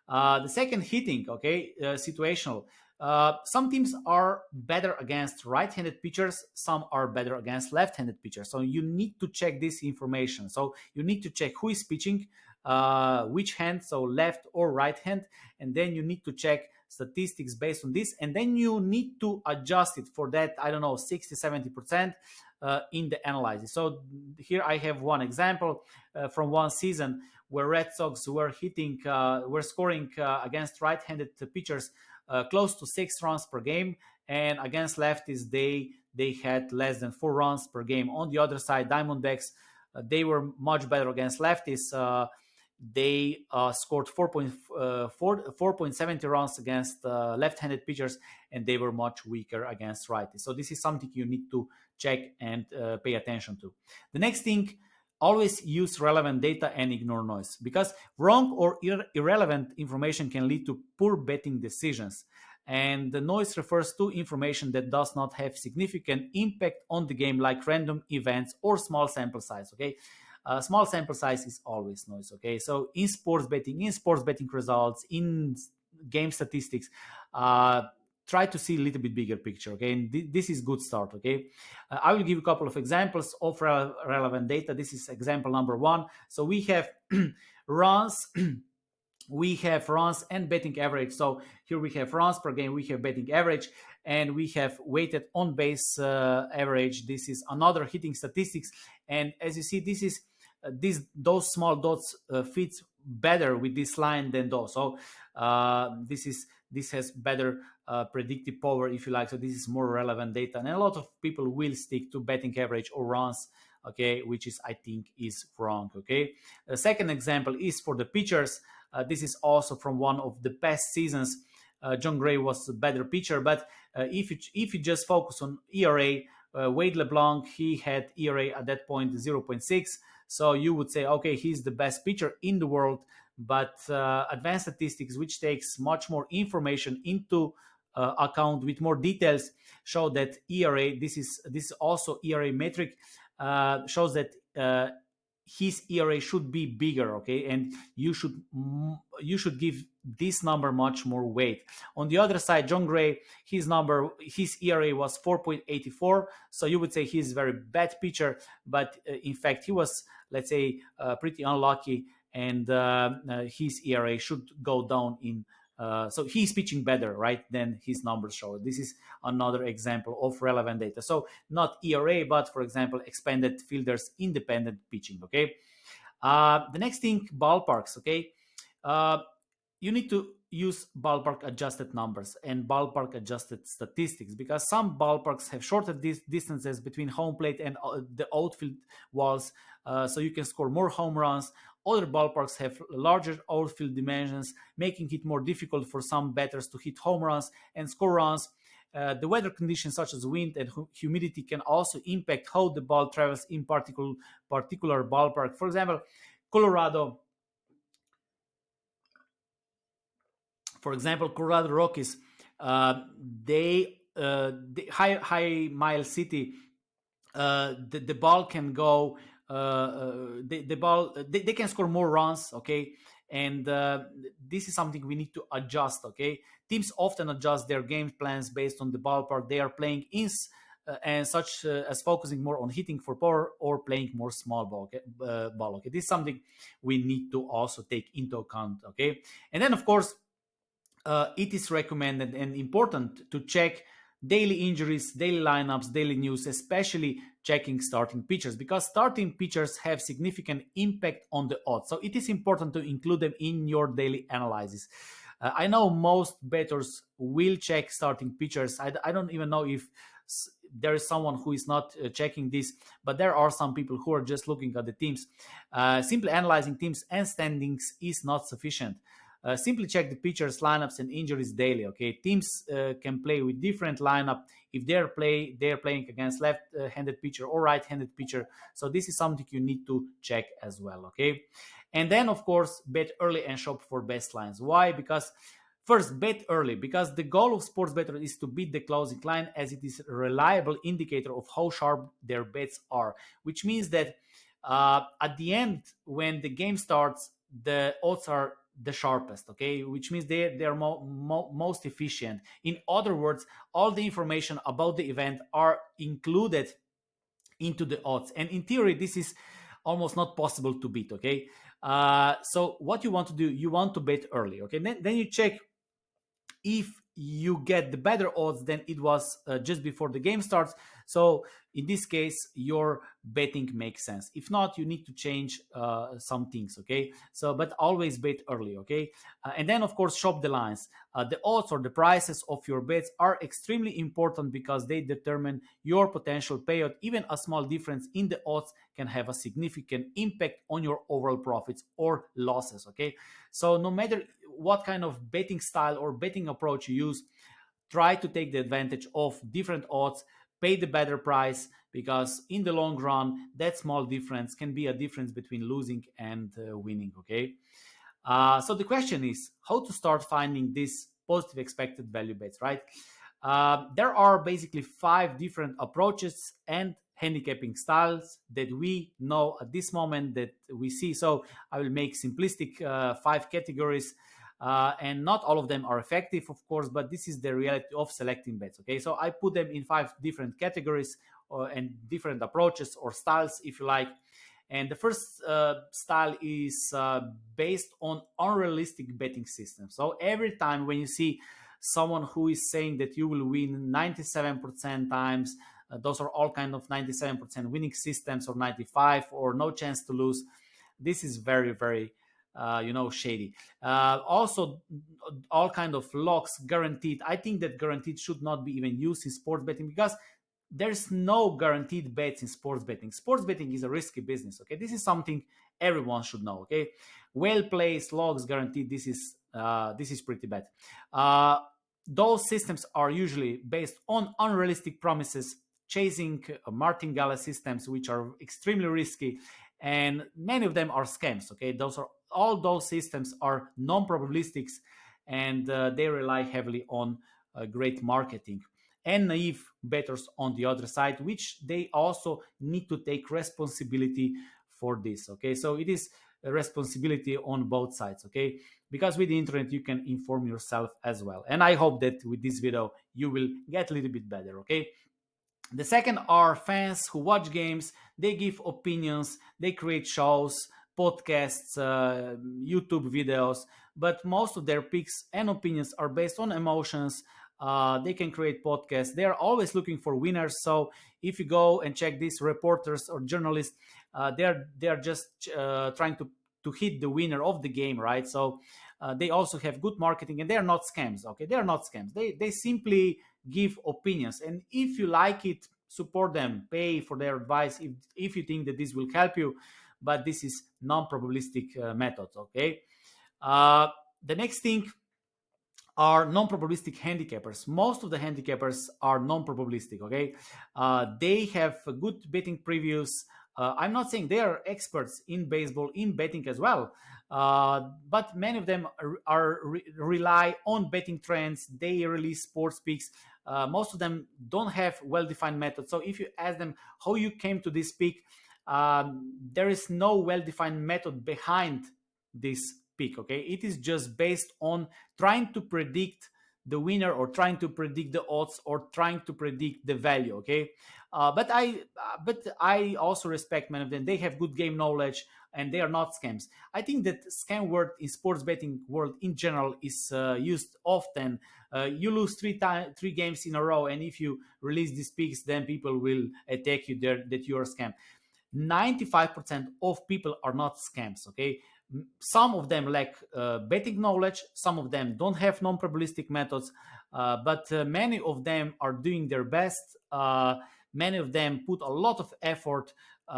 The second, hitting. Okay, situational. Some teams are better against right-handed pitchers, some are better against left-handed pitchers. So you need to check this information. So you need to check who is pitching, which hand, so left or right hand, and then you need to check statistics based on this, and then you need to adjust it for that, I don't know, 60-70% in the analysis. So here I have one example from one season where Red Sox were scoring against right-handed pitchers close to 6 runs per game, and against lefties they had less than 4 runs per game. On the other side, Diamondbacks, they were much better against lefties. They scored 4.70 runs against left-handed pitchers, and they were much weaker against righties. So this is something you need to check and pay attention to. The next thing, always use relevant data and ignore noise, because wrong or irrelevant information can lead to poor betting decisions. And the noise refers to information that does not have significant impact on the game, like random events or small sample size. Okay, small sample size is always noise. Okay, so in sports betting results, in game statistics, try to see a little bit bigger picture. Okay, and this is good start. Okay, I will give a couple of examples of relevant data. This is example number 1. So we have runs. We have runs and betting average. So here we have runs per game, we have betting average, and we have weighted on base average. This is another hitting statistics. And as you see, this is those small dots fits better with this line than those. So this has better predictive power, if you like. So this is more relevant data, and a lot of people will stick to betting average or runs. Okay, which is, I think, is wrong. Okay, the second example is for the pitchers. This is also from one of the best seasons. John Gray was a better pitcher, but if you just focus on ERA, Wade LeBlanc, he had ERA at that point 0.6. So you would say, okay, he's the best pitcher in the world. But advanced statistics, which takes much more information into account with more details, show that ERA, this is also ERA metric, shows that his ERA should be bigger. Okay, and you should give this number much more weight. On the other side, John Gray, his ERA was 4.84, so you would say he's a very bad pitcher, but in fact he was, let's say, pretty unlucky, and his ERA should go down in so he's pitching better, right, than his numbers show. This is another example of relevant data. So not ERA, but for example, expanded fielders independent pitching. Okay. The next thing, ballparks. Okay. you need to use ballpark adjusted numbers and ballpark adjusted statistics, because some ballparks have shorter distances between home plate and the outfield walls, so you can score more home runs. Other ballparks have larger outfield dimensions, making it more difficult for some batters to hit home runs and score runs. The weather conditions such as wind and humidity can also impact how the ball travels in particular ballpark. For example, Colorado Colorado Rockies, the high mile city, the ball can go, the ball they can score more runs, okay, and this is something we need to adjust, okay. Teams often adjust their game plans based on the ballpark they are playing in, and such as focusing more on hitting for power or playing more small ball, okay. This is something we need to also take into account, okay. And then of course, it is recommended and important to check daily injuries, daily lineups, daily news, especially checking starting pitchers, because starting pitchers have significant impact on the odds. So it is important to include them in your daily analysis. I know most bettors will check starting pitchers. I don't even know if there is someone who is not checking this, but there are some people who are just looking at the teams. Simply analyzing teams and standings is not sufficient. Simply check the pitchers, lineups, and injuries daily. Okay, teams can play with different lineup if they're playing against left-handed pitcher or right-handed pitcher. So this is something you need to check as well. Okay, and then of course bet early and shop for best lines. Why? Because first, bet early, because the goal of sports bettor is to beat the closing line, as it is a reliable indicator of how sharp their bets are. Which means that at the end, when the game starts, the odds are the sharpest, okay, which means they're most efficient. In other words, all the information about the event are included into the odds, and in theory this is almost not possible to beat, okay. So what you want to do, you want to bet early, okay. Then you check if you get the better odds than it was just before the game starts. So in this case, your betting makes sense. If not, you need to change some things, okay. So but always bet early, okay. And then of course shop the lines. The odds or the prices of your bets are extremely important because they determine your potential payout. Even a small difference in the odds can have a significant impact on your overall profits or losses, okay. So no matter what kind of betting style or betting approach you use, try to take the advantage of different odds, pay the better price, because in the long run that small difference can be a difference between losing and winning, okay. So the question is how to start finding these positive expected value bets, right? There are basically 5 different approaches and handicapping styles that we know at this moment that we see. So I will make simplistic 5 categories, and not all of them are effective, of course, but this is the reality of selecting bets, okay. So I put them in 5 different categories, and different approaches or styles, if you like. And the first style is based on unrealistic betting systems. So every time when you see someone who is saying that you will win 97% times, those are all kind of 97% winning systems, or 95, or no chance to lose. This is very, very shady. Also, all kind of locks, guaranteed. I think that guaranteed should not be even used in sports betting, because there's no guaranteed bets in sports betting. Sports betting is a risky business, okay. This is something everyone should know, okay. Well placed logs guaranteed, this is pretty bad. Those systems are usually based on unrealistic promises, chasing martingale systems, which are extremely risky, and many of them are scams, okay. Those systems are non-probabilistics, and they rely heavily on great marketing, and naive bettors on the other side, which they also need to take responsibility for this, okay. So it is a responsibility on both sides, okay, because with the internet you can inform yourself as well. And I hope that with this video you will get a little bit better, okay. The second are fans who watch games, they give opinions, they create shows, podcasts, YouTube videos, but most of their picks and opinions are based on emotions. They can create podcasts. They are always looking for winners. So if you go and check these reporters or journalists, they are just trying to hit the winner of the game, right? So They also have good marketing, and they are not scams. Okay, they are not scams. They simply give opinions, and if you like it, support them, pay for their advice if you think that this will help you. But this is non-probabilistic methods. Okay. uh, the next thing are non-probabilistic handicappers. Most of the handicappers are non-probabilistic. Okay, they have good betting previews. I'm not saying they are experts in baseball, in betting as well, but many of them rely on betting trends. They release sports picks. Most of them don't have well-defined methods. So if you ask them how you came to this pick, there is no well-defined method behind this pick. Okay, it is just based on trying to predict the winner, or trying to predict the odds, or trying to predict the value. Okay, but I also respect many of them. They have good game knowledge, and they are not scams. I think that scam word in sports betting world in general is used often. You lose three games in a row, and if you release these picks, then people will attack you there that you're a scam. 95% of people are not scams. Okay, some of them lack betting knowledge, some of them don't have non-probabilistic methods, but many of them are doing their best. Many of them put a lot of effort.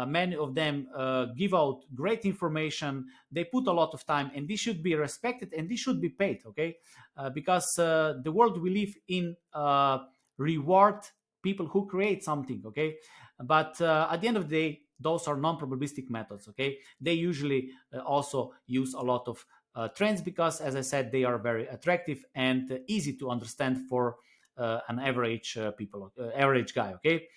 Many of them give out great information. They put a lot of time, and this should be respected, and this should be paid. Okay, because the world we live in reward people who create something. Okay, but at the end of the day, those are non-probabilistic methods. Okay, they usually also use a lot of trends, because, as I said, they are very attractive and easy to understand for an average average guy. Okay,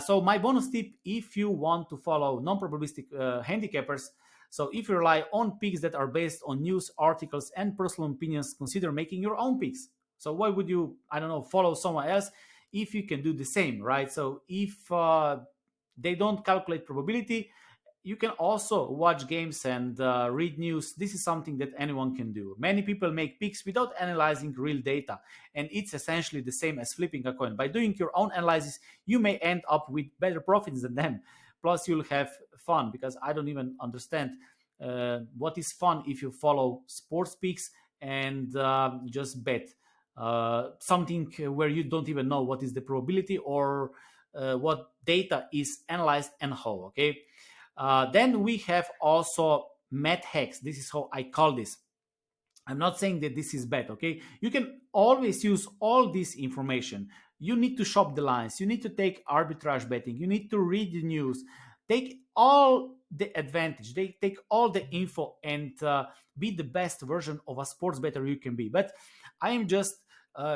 so my bonus tip, if you want to follow non-probabilistic handicappers, so if you rely on picks that are based on news articles and personal opinions, consider making your own picks. So why would you, I don't know, follow someone else if you can do the same, right? So if they don't calculate probability, you can also watch games and read news. This is something that anyone can do. Many people make picks without analyzing real data, and it's essentially the same as flipping a coin. By doing your own analysis, you may end up with better profits than them. Plus, you'll have fun, because I don't even understand what is fun if you follow sports picks and just bet something where you don't even know what is the probability, or what data is analyzed and how. Okay, then we have also math hacks. This is how I call this. I'm not saying that this is bad. Okay, you can always use all this information. You need to shop the lines, you need to take arbitrage betting, you need to read the news, take all the advantage, they take all the info, and be the best version of a sports bettor you can be. But I am just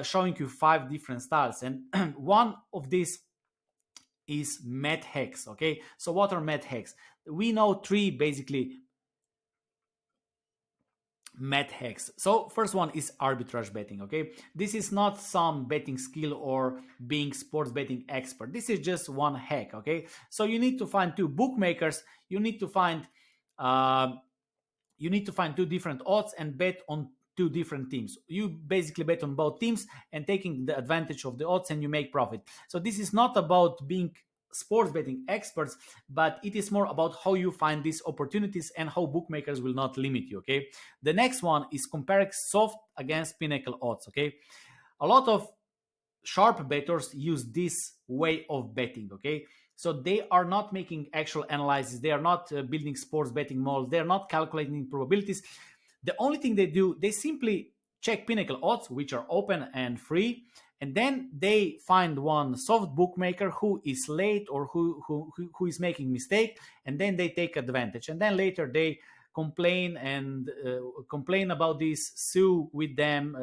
showing you 5 different styles, and one of these is math hacks. Okay, so what are math hacks? We know 3 basically math hacks. So first one is arbitrage betting. Okay, this is not some betting skill or being sports betting expert. This is just one hack. Okay, so you need to find 2 bookmakers, you need to find uh, 2 different odds and bet on 2 different teams. You basically bet on both teams and taking the advantage of the odds, and you make profit. So this is not about being sports betting experts, but it is more about how you find these opportunities and how bookmakers will not limit you. Okay, the next one is comparing soft against pinnacle odds. Okay, a lot of sharp bettors use this way of betting. Okay, so they are not making actual analysis, they are not building sports betting models, they are not calculating probabilities. The only thing they do, they simply check pinnacle odds, which are open and free, and then they find one soft bookmaker who is late, or who is making mistake, and then they take advantage, and then later they complain about this, sue with them,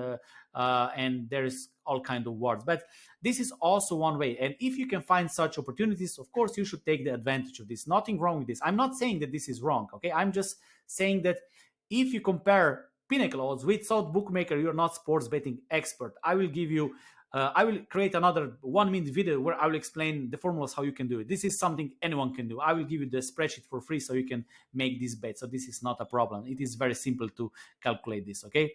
and there's all kind of words. But this is also one way, and if you can find such opportunities, of course you should take the advantage of this. Nothing wrong with this. I'm not saying that this is wrong. Okay, I'm just saying that if you compare pinnacle odds with soft bookmaker, you're not sports betting expert. I will create another 1 minute video where I will explain the formulas how you can do it. This is something anyone can do. I will give you the spreadsheet for free so you can make this bet. So this is not a problem. It is very simple to calculate this. Okay,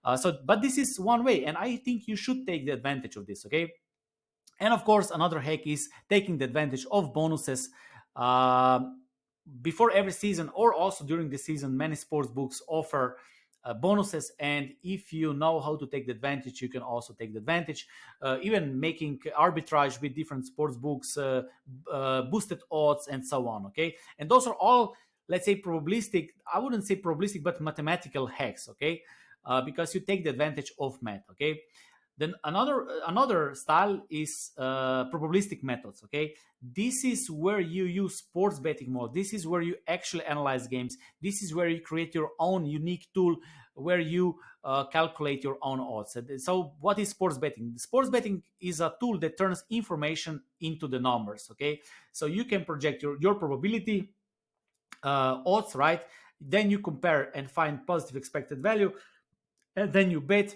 but this is one way, and I think you should take the advantage of this. Okay, and of course another hack is taking the advantage of bonuses. Before every season, or also during the season, many sports books offer bonuses, and if you know how to take the advantage, you can also take the advantage. Even making arbitrage with different sports books, boosted odds, and so on. Okay, and those are all, let's say, probabilistic. I wouldn't say probabilistic, but mathematical hacks. Okay, because you take the advantage of math. Okay, then another style is probabilistic methods. Okay, this is where you use sports betting mode. This is where you actually analyze games. This is where you create your own unique tool where you calculate your own odds. So what is sports betting? Sports betting is a tool that turns information into the numbers. Okay, so you can project your probability odds, right? Then you compare and find positive expected value, and then you bet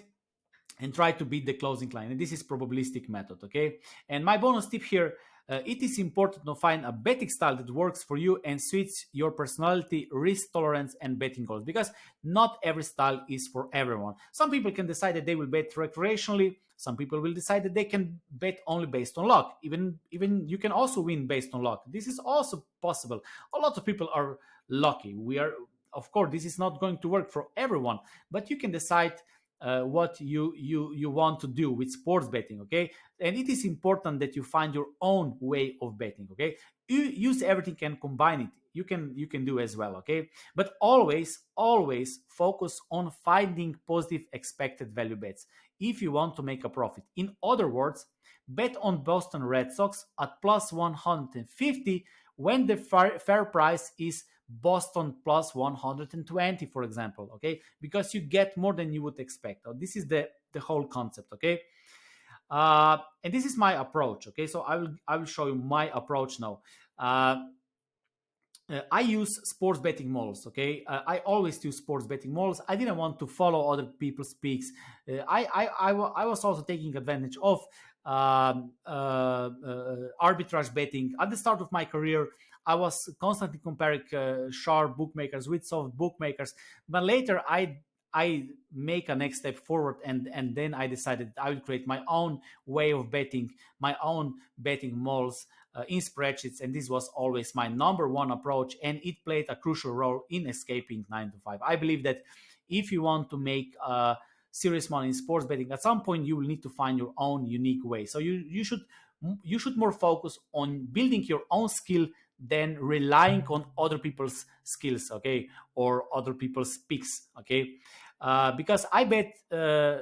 and try to beat the closing line. And this is probabilistic method. Okay, and my bonus tip here: it is important to find a betting style that works for you and suits your personality, risk tolerance, and betting goals, because not every style is for everyone. Some people can decide that they will bet recreationally. Some people will decide that they can bet only based on luck. Even you can also win based on luck. This is also possible. A lot of people are lucky. We are, of course, this is not going to work for everyone, but you can decide what you want to do with sports betting. Okay, and it is important that you find your own way of betting. Okay, you use everything and combine it. You can do as well. Okay, but always focus on finding positive expected value bets if you want to make a profit. In other words, bet on Boston Red Sox at plus 150 when the fair price is Boston plus 120, for example. Okay, because you get more than you would expect. This is the whole concept. Okay, and this is my approach. Okay, so I will show you my approach now. I use sports betting models. Okay, I always use sports betting models. I didn't want to follow other people's picks. I was also taking advantage of arbitrage betting at the start of my career. I was constantly comparing sharp bookmakers with soft bookmakers, but later I make a next step forward, and then I decided I will create my own way of betting, my own betting models in spreadsheets, and this was always my number one approach, and it played a crucial role in escaping 9 to 5. I believe that if you want to make serious money in sports betting, at some point you will need to find your own unique way. So you should more focus on building your own skill than relying on other people's skills, okay, or other people's picks. Okay, because I bet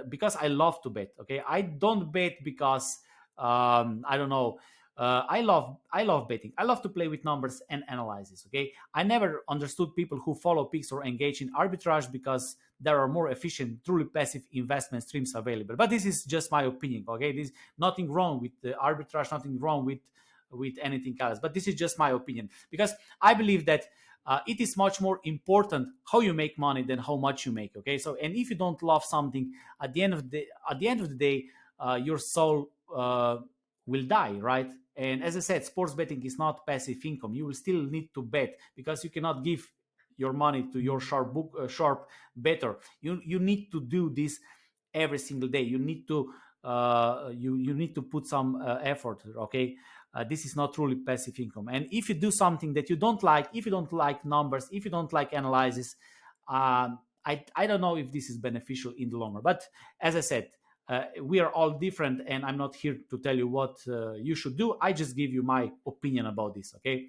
because I love to bet. Okay, I don't bet because I don't know. I love betting. I love to play with numbers and analysis. Okay, I never understood people who follow picks or engage in arbitrage because there are more efficient, truly passive investment streams available. But this is just my opinion. Okay, there's nothing wrong with the arbitrage, nothing wrong with anything else. But this is just my opinion, because I believe that it is much more important how you make money than how much you make. Okay, so, and if you don't love something, at the end of the day, your soul will die, right? And as I said, sports betting is not passive income. You will still need to bet, because you cannot give your money to your sharp bettor. You need to do this every single day. You need to you need to put some effort. Okay, this is not truly passive income. And if you do something that you don't like, if you don't like numbers, if you don't like analysis, I don't know if this is beneficial in the long run. But as I said, we are all different, and I'm not here to tell you what you should do. I just give you my opinion about this. Okay,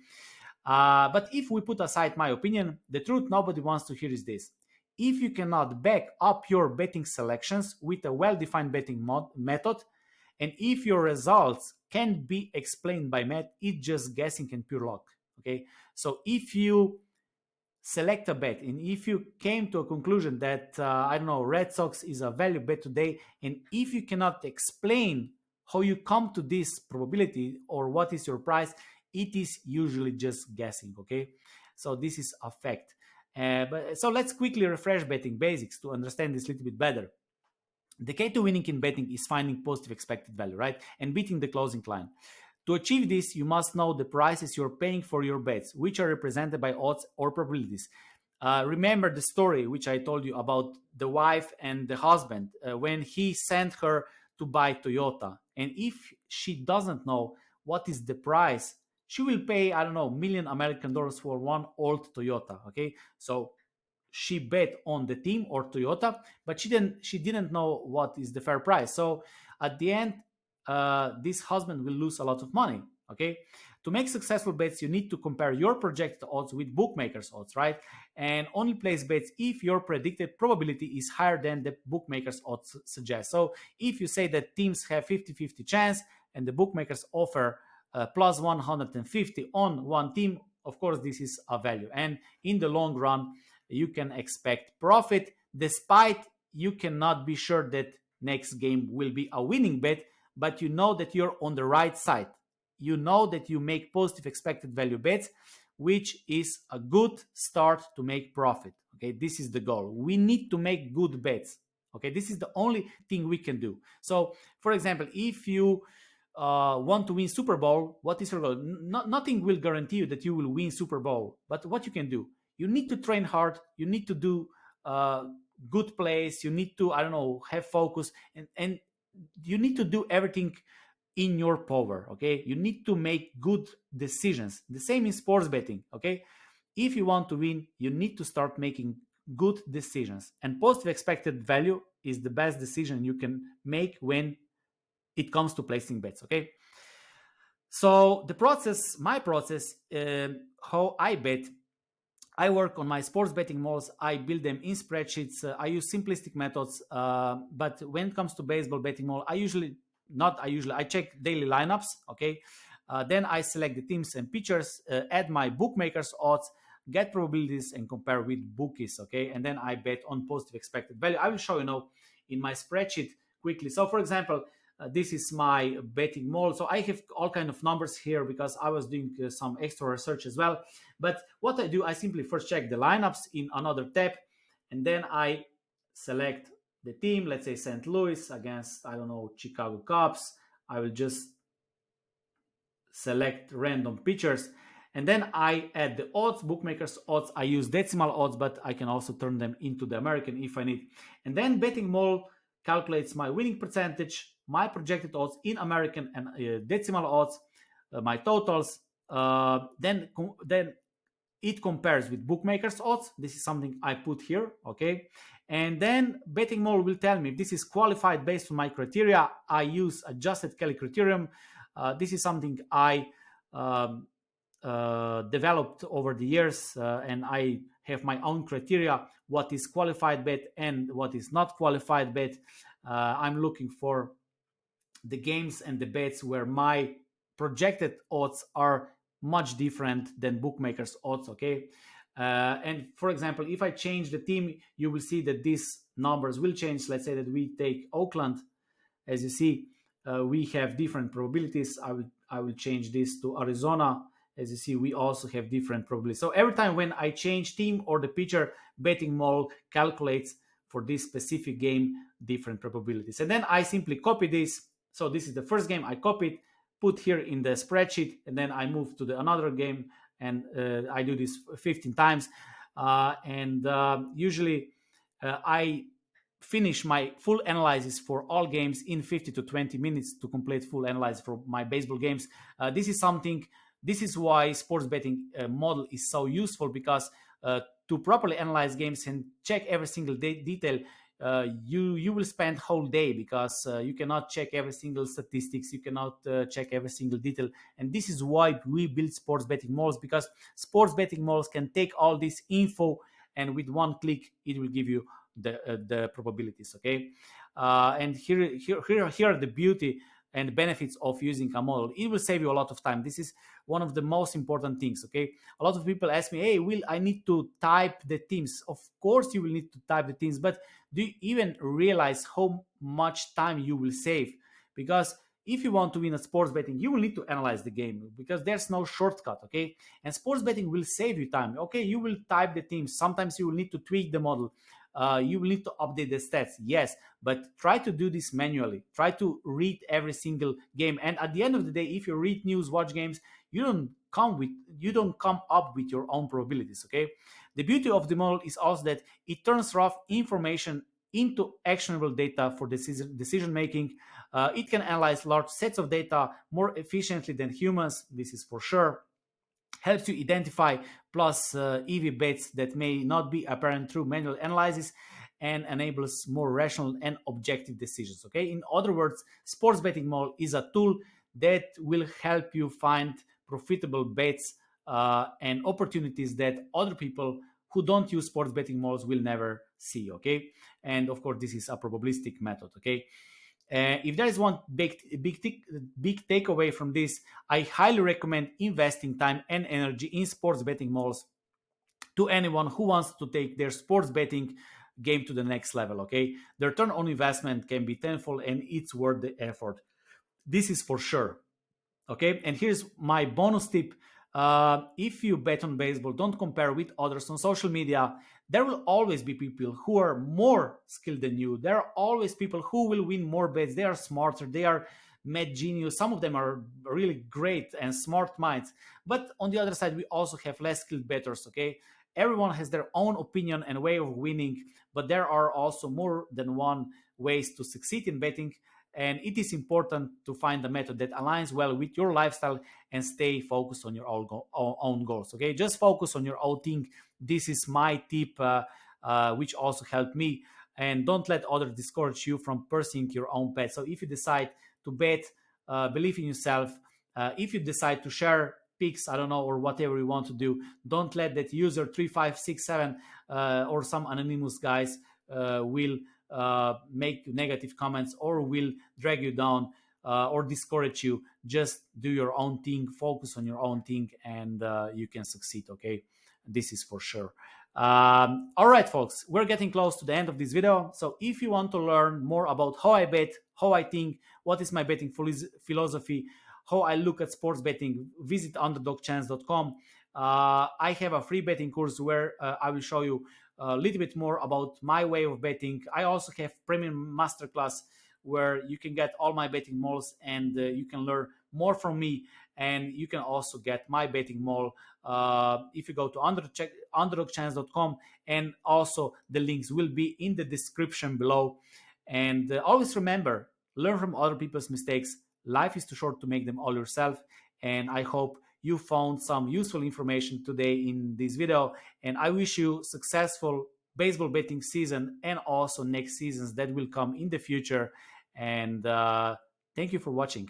but if we put aside my opinion, the truth nobody wants to hear is this: if you cannot back up your betting selections with a well-defined betting method, and if your results can't be explained by math, it's just guessing and pure luck. Okay, so if you select a bet, and if you came to a conclusion that I don't know, Red Sox is a value bet today, and if you cannot explain how you come to this probability or what is your price, it is usually just guessing. Okay, so this is a fact. So let's quickly refresh betting basics to understand this a little bit better. The key to winning in betting is finding positive expected value, right, and beating the closing line. To achieve this, you must know the prices you're paying for your bets, which are represented by odds or probabilities. Remember the story which I told you about the wife and the husband when he sent her to buy Toyota. And if she doesn't know what is the price, she will pay, I don't know, million American dollars for one old Toyota. Okay, so she bet on the team or Toyota, but she didn't know what is the fair price. So at the end, this husband will lose a lot of money. Okay, to make successful bets, you need to compare your projected odds with bookmakers' odds, right? And only place bets if your predicted probability is higher than the bookmakers' odds suggest. So if you say that teams have 50-50 chance and the bookmakers offer plus 150 on one team, of course, this is a value. And in the long run, you can expect profit despite you cannot be sure that next game will be a winning bet, but you know that you're on the right side. You know that you make positive expected value bets, which is a good start to make profit. Okay, this is the goal. We need to make good bets. Okay, this is the only thing we can do. So for example, if you want to win Super Bowl, what is your goal? Nothing will guarantee you that you will win Super Bowl, but what you can do, you need to train hard, you need to do good plays, you need to, I don't know, have focus, and you need to do everything in your power. Okay, you need to make good decisions. The same in sports betting. Okay, if you want to win, you need to start making good decisions, and positive expected value is the best decision you can make when it comes to placing bets. Okay, so the process, my process, how I bet, I work on my sports betting models. I build them in spreadsheets. I use simplistic methods. But when it comes to baseball betting model, I check daily lineups. Okay. Then I select the teams and pitchers, add my bookmakers odds, get probabilities, and compare with bookies. Okay. And then I bet on positive expected value. I will show you now in my spreadsheet quickly. So for example, this is my betting model. So I have all kind of numbers here because I was doing some extra research as well. But what I do, I simply first check the lineups in another tab, and then I select the team. Let's say St. Louis against, I don't know, Chicago Cubs. I will just select random pitchers, and then I add the odds, bookmakers odds. I use decimal odds, but I can also turn them into the American if I need. And then betting model calculates my winning percentage, my projected odds in American and decimal odds, my totals. Then it compares with bookmakers odds. This is something I put here. Okay, and then betting model will tell me if this is qualified based on my criteria. I use adjusted Kelly criterion. This is something I developed over the years, and I have my own criteria, what is qualified bet and what is not qualified bet. I'm looking for the games and the bets where my projected odds are much different than bookmakers odds. Okay, and for example, if I change the team, you will see that these numbers will change. Let's say that we take Oakland. As you see, we have different probabilities. I will change this to Arizona. As you see, we also have different probabilities. So every time when I change team or the pitcher, betting model calculates for this specific game different probabilities. And then I simply copy this. So this is the first game I copied, put here in the spreadsheet, and then I move to the another game, and I do this 15 times. And usually I finish my full analysis for all games in 50 to 20 minutes to complete full analysis for my baseball games. This is why sports betting model is so useful, because to properly analyze games and check every single detail, you will spend whole day, because you cannot check every single statistics, you cannot check every single detail. And this is why we build sports betting models, because sports betting models can take all this info, and with one click it will give you the probabilities. Okay, and here are the beauty and benefits of using a model. It will save you a lot of time. This is one of the most important things. Okay, a lot of people ask me, hey, will I need to type the teams? Of course you will need to type the teams, but do you even realize how much time you will save? Because if you want to win a sports betting, you will need to analyze the game, because there's no shortcut. Okay, and sports betting will save you time. Okay, you will type the teams. Sometimes you will need to tweak the model. You will need to update the stats, yes, but try to do this manually. Try to read every single game, and at the end of the day, if you read news, watch games, you don't come up with your own probabilities. Okay, the beauty of the model is also that it turns raw information into actionable data for decision making. It can analyze large sets of data more efficiently than humans. This is for sure. helps you identify plus EV bets that may not be apparent through manual analysis, and enables more rational and objective decisions. Okay, in other words, sports betting model is a tool that will help you find profitable bets and opportunities that other people who don't use sports betting models will never see. Okay, and of course this is a probabilistic method. Okay, if there is one big takeaway from this, I highly recommend investing time and energy in sports betting models to anyone who wants to take their sports betting game to the next level. Okay, the return on investment can be tenfold, and it's worth the effort. This is for sure. Okay, and here's my bonus tip. If you bet on baseball, don't compare with others on social media. There will always be people who are more skilled than you. There are always people who will win more bets. They are smarter, they are mad genius. Some of them are really great and smart minds, but on the other side we also have less skilled bettors. Okay, everyone has their own opinion and way of winning, but there are also more than one ways to succeed in betting, and it is important to find a method that aligns well with your lifestyle and stay focused on your own goals. Okay, just focus on your own thing. This is my tip, which also helped me. And don't let others discourage you from pursuing your own path. So if you decide to bet, believe in yourself. If you decide to share picks, I don't know, or whatever you want to do, don't let that user 3567 or some anonymous guys will make negative comments or will drag you down or discourage you. Just do your own thing, focus on your own thing, and you can succeed. Okay, this is for sure. All right, folks, we're getting close to the end of this video. So if you want to learn more about how I bet, how I think, what is my betting philosophy, how I look at sports betting, visit underdogchance.com. I have a free betting course where I will show you a little bit more about my way of betting. I also have premium masterclass where you can get all my betting models, and you can learn more from me, and you can also get my betting model if you go to underdogchance.com, and also the links will be in the description below. And always remember, learn from other people's mistakes. Life is too short to make them all yourself. And I hope you found some useful information today in this video, and I wish you successful baseball betting season and also next seasons that will come in the future. And thank you for watching.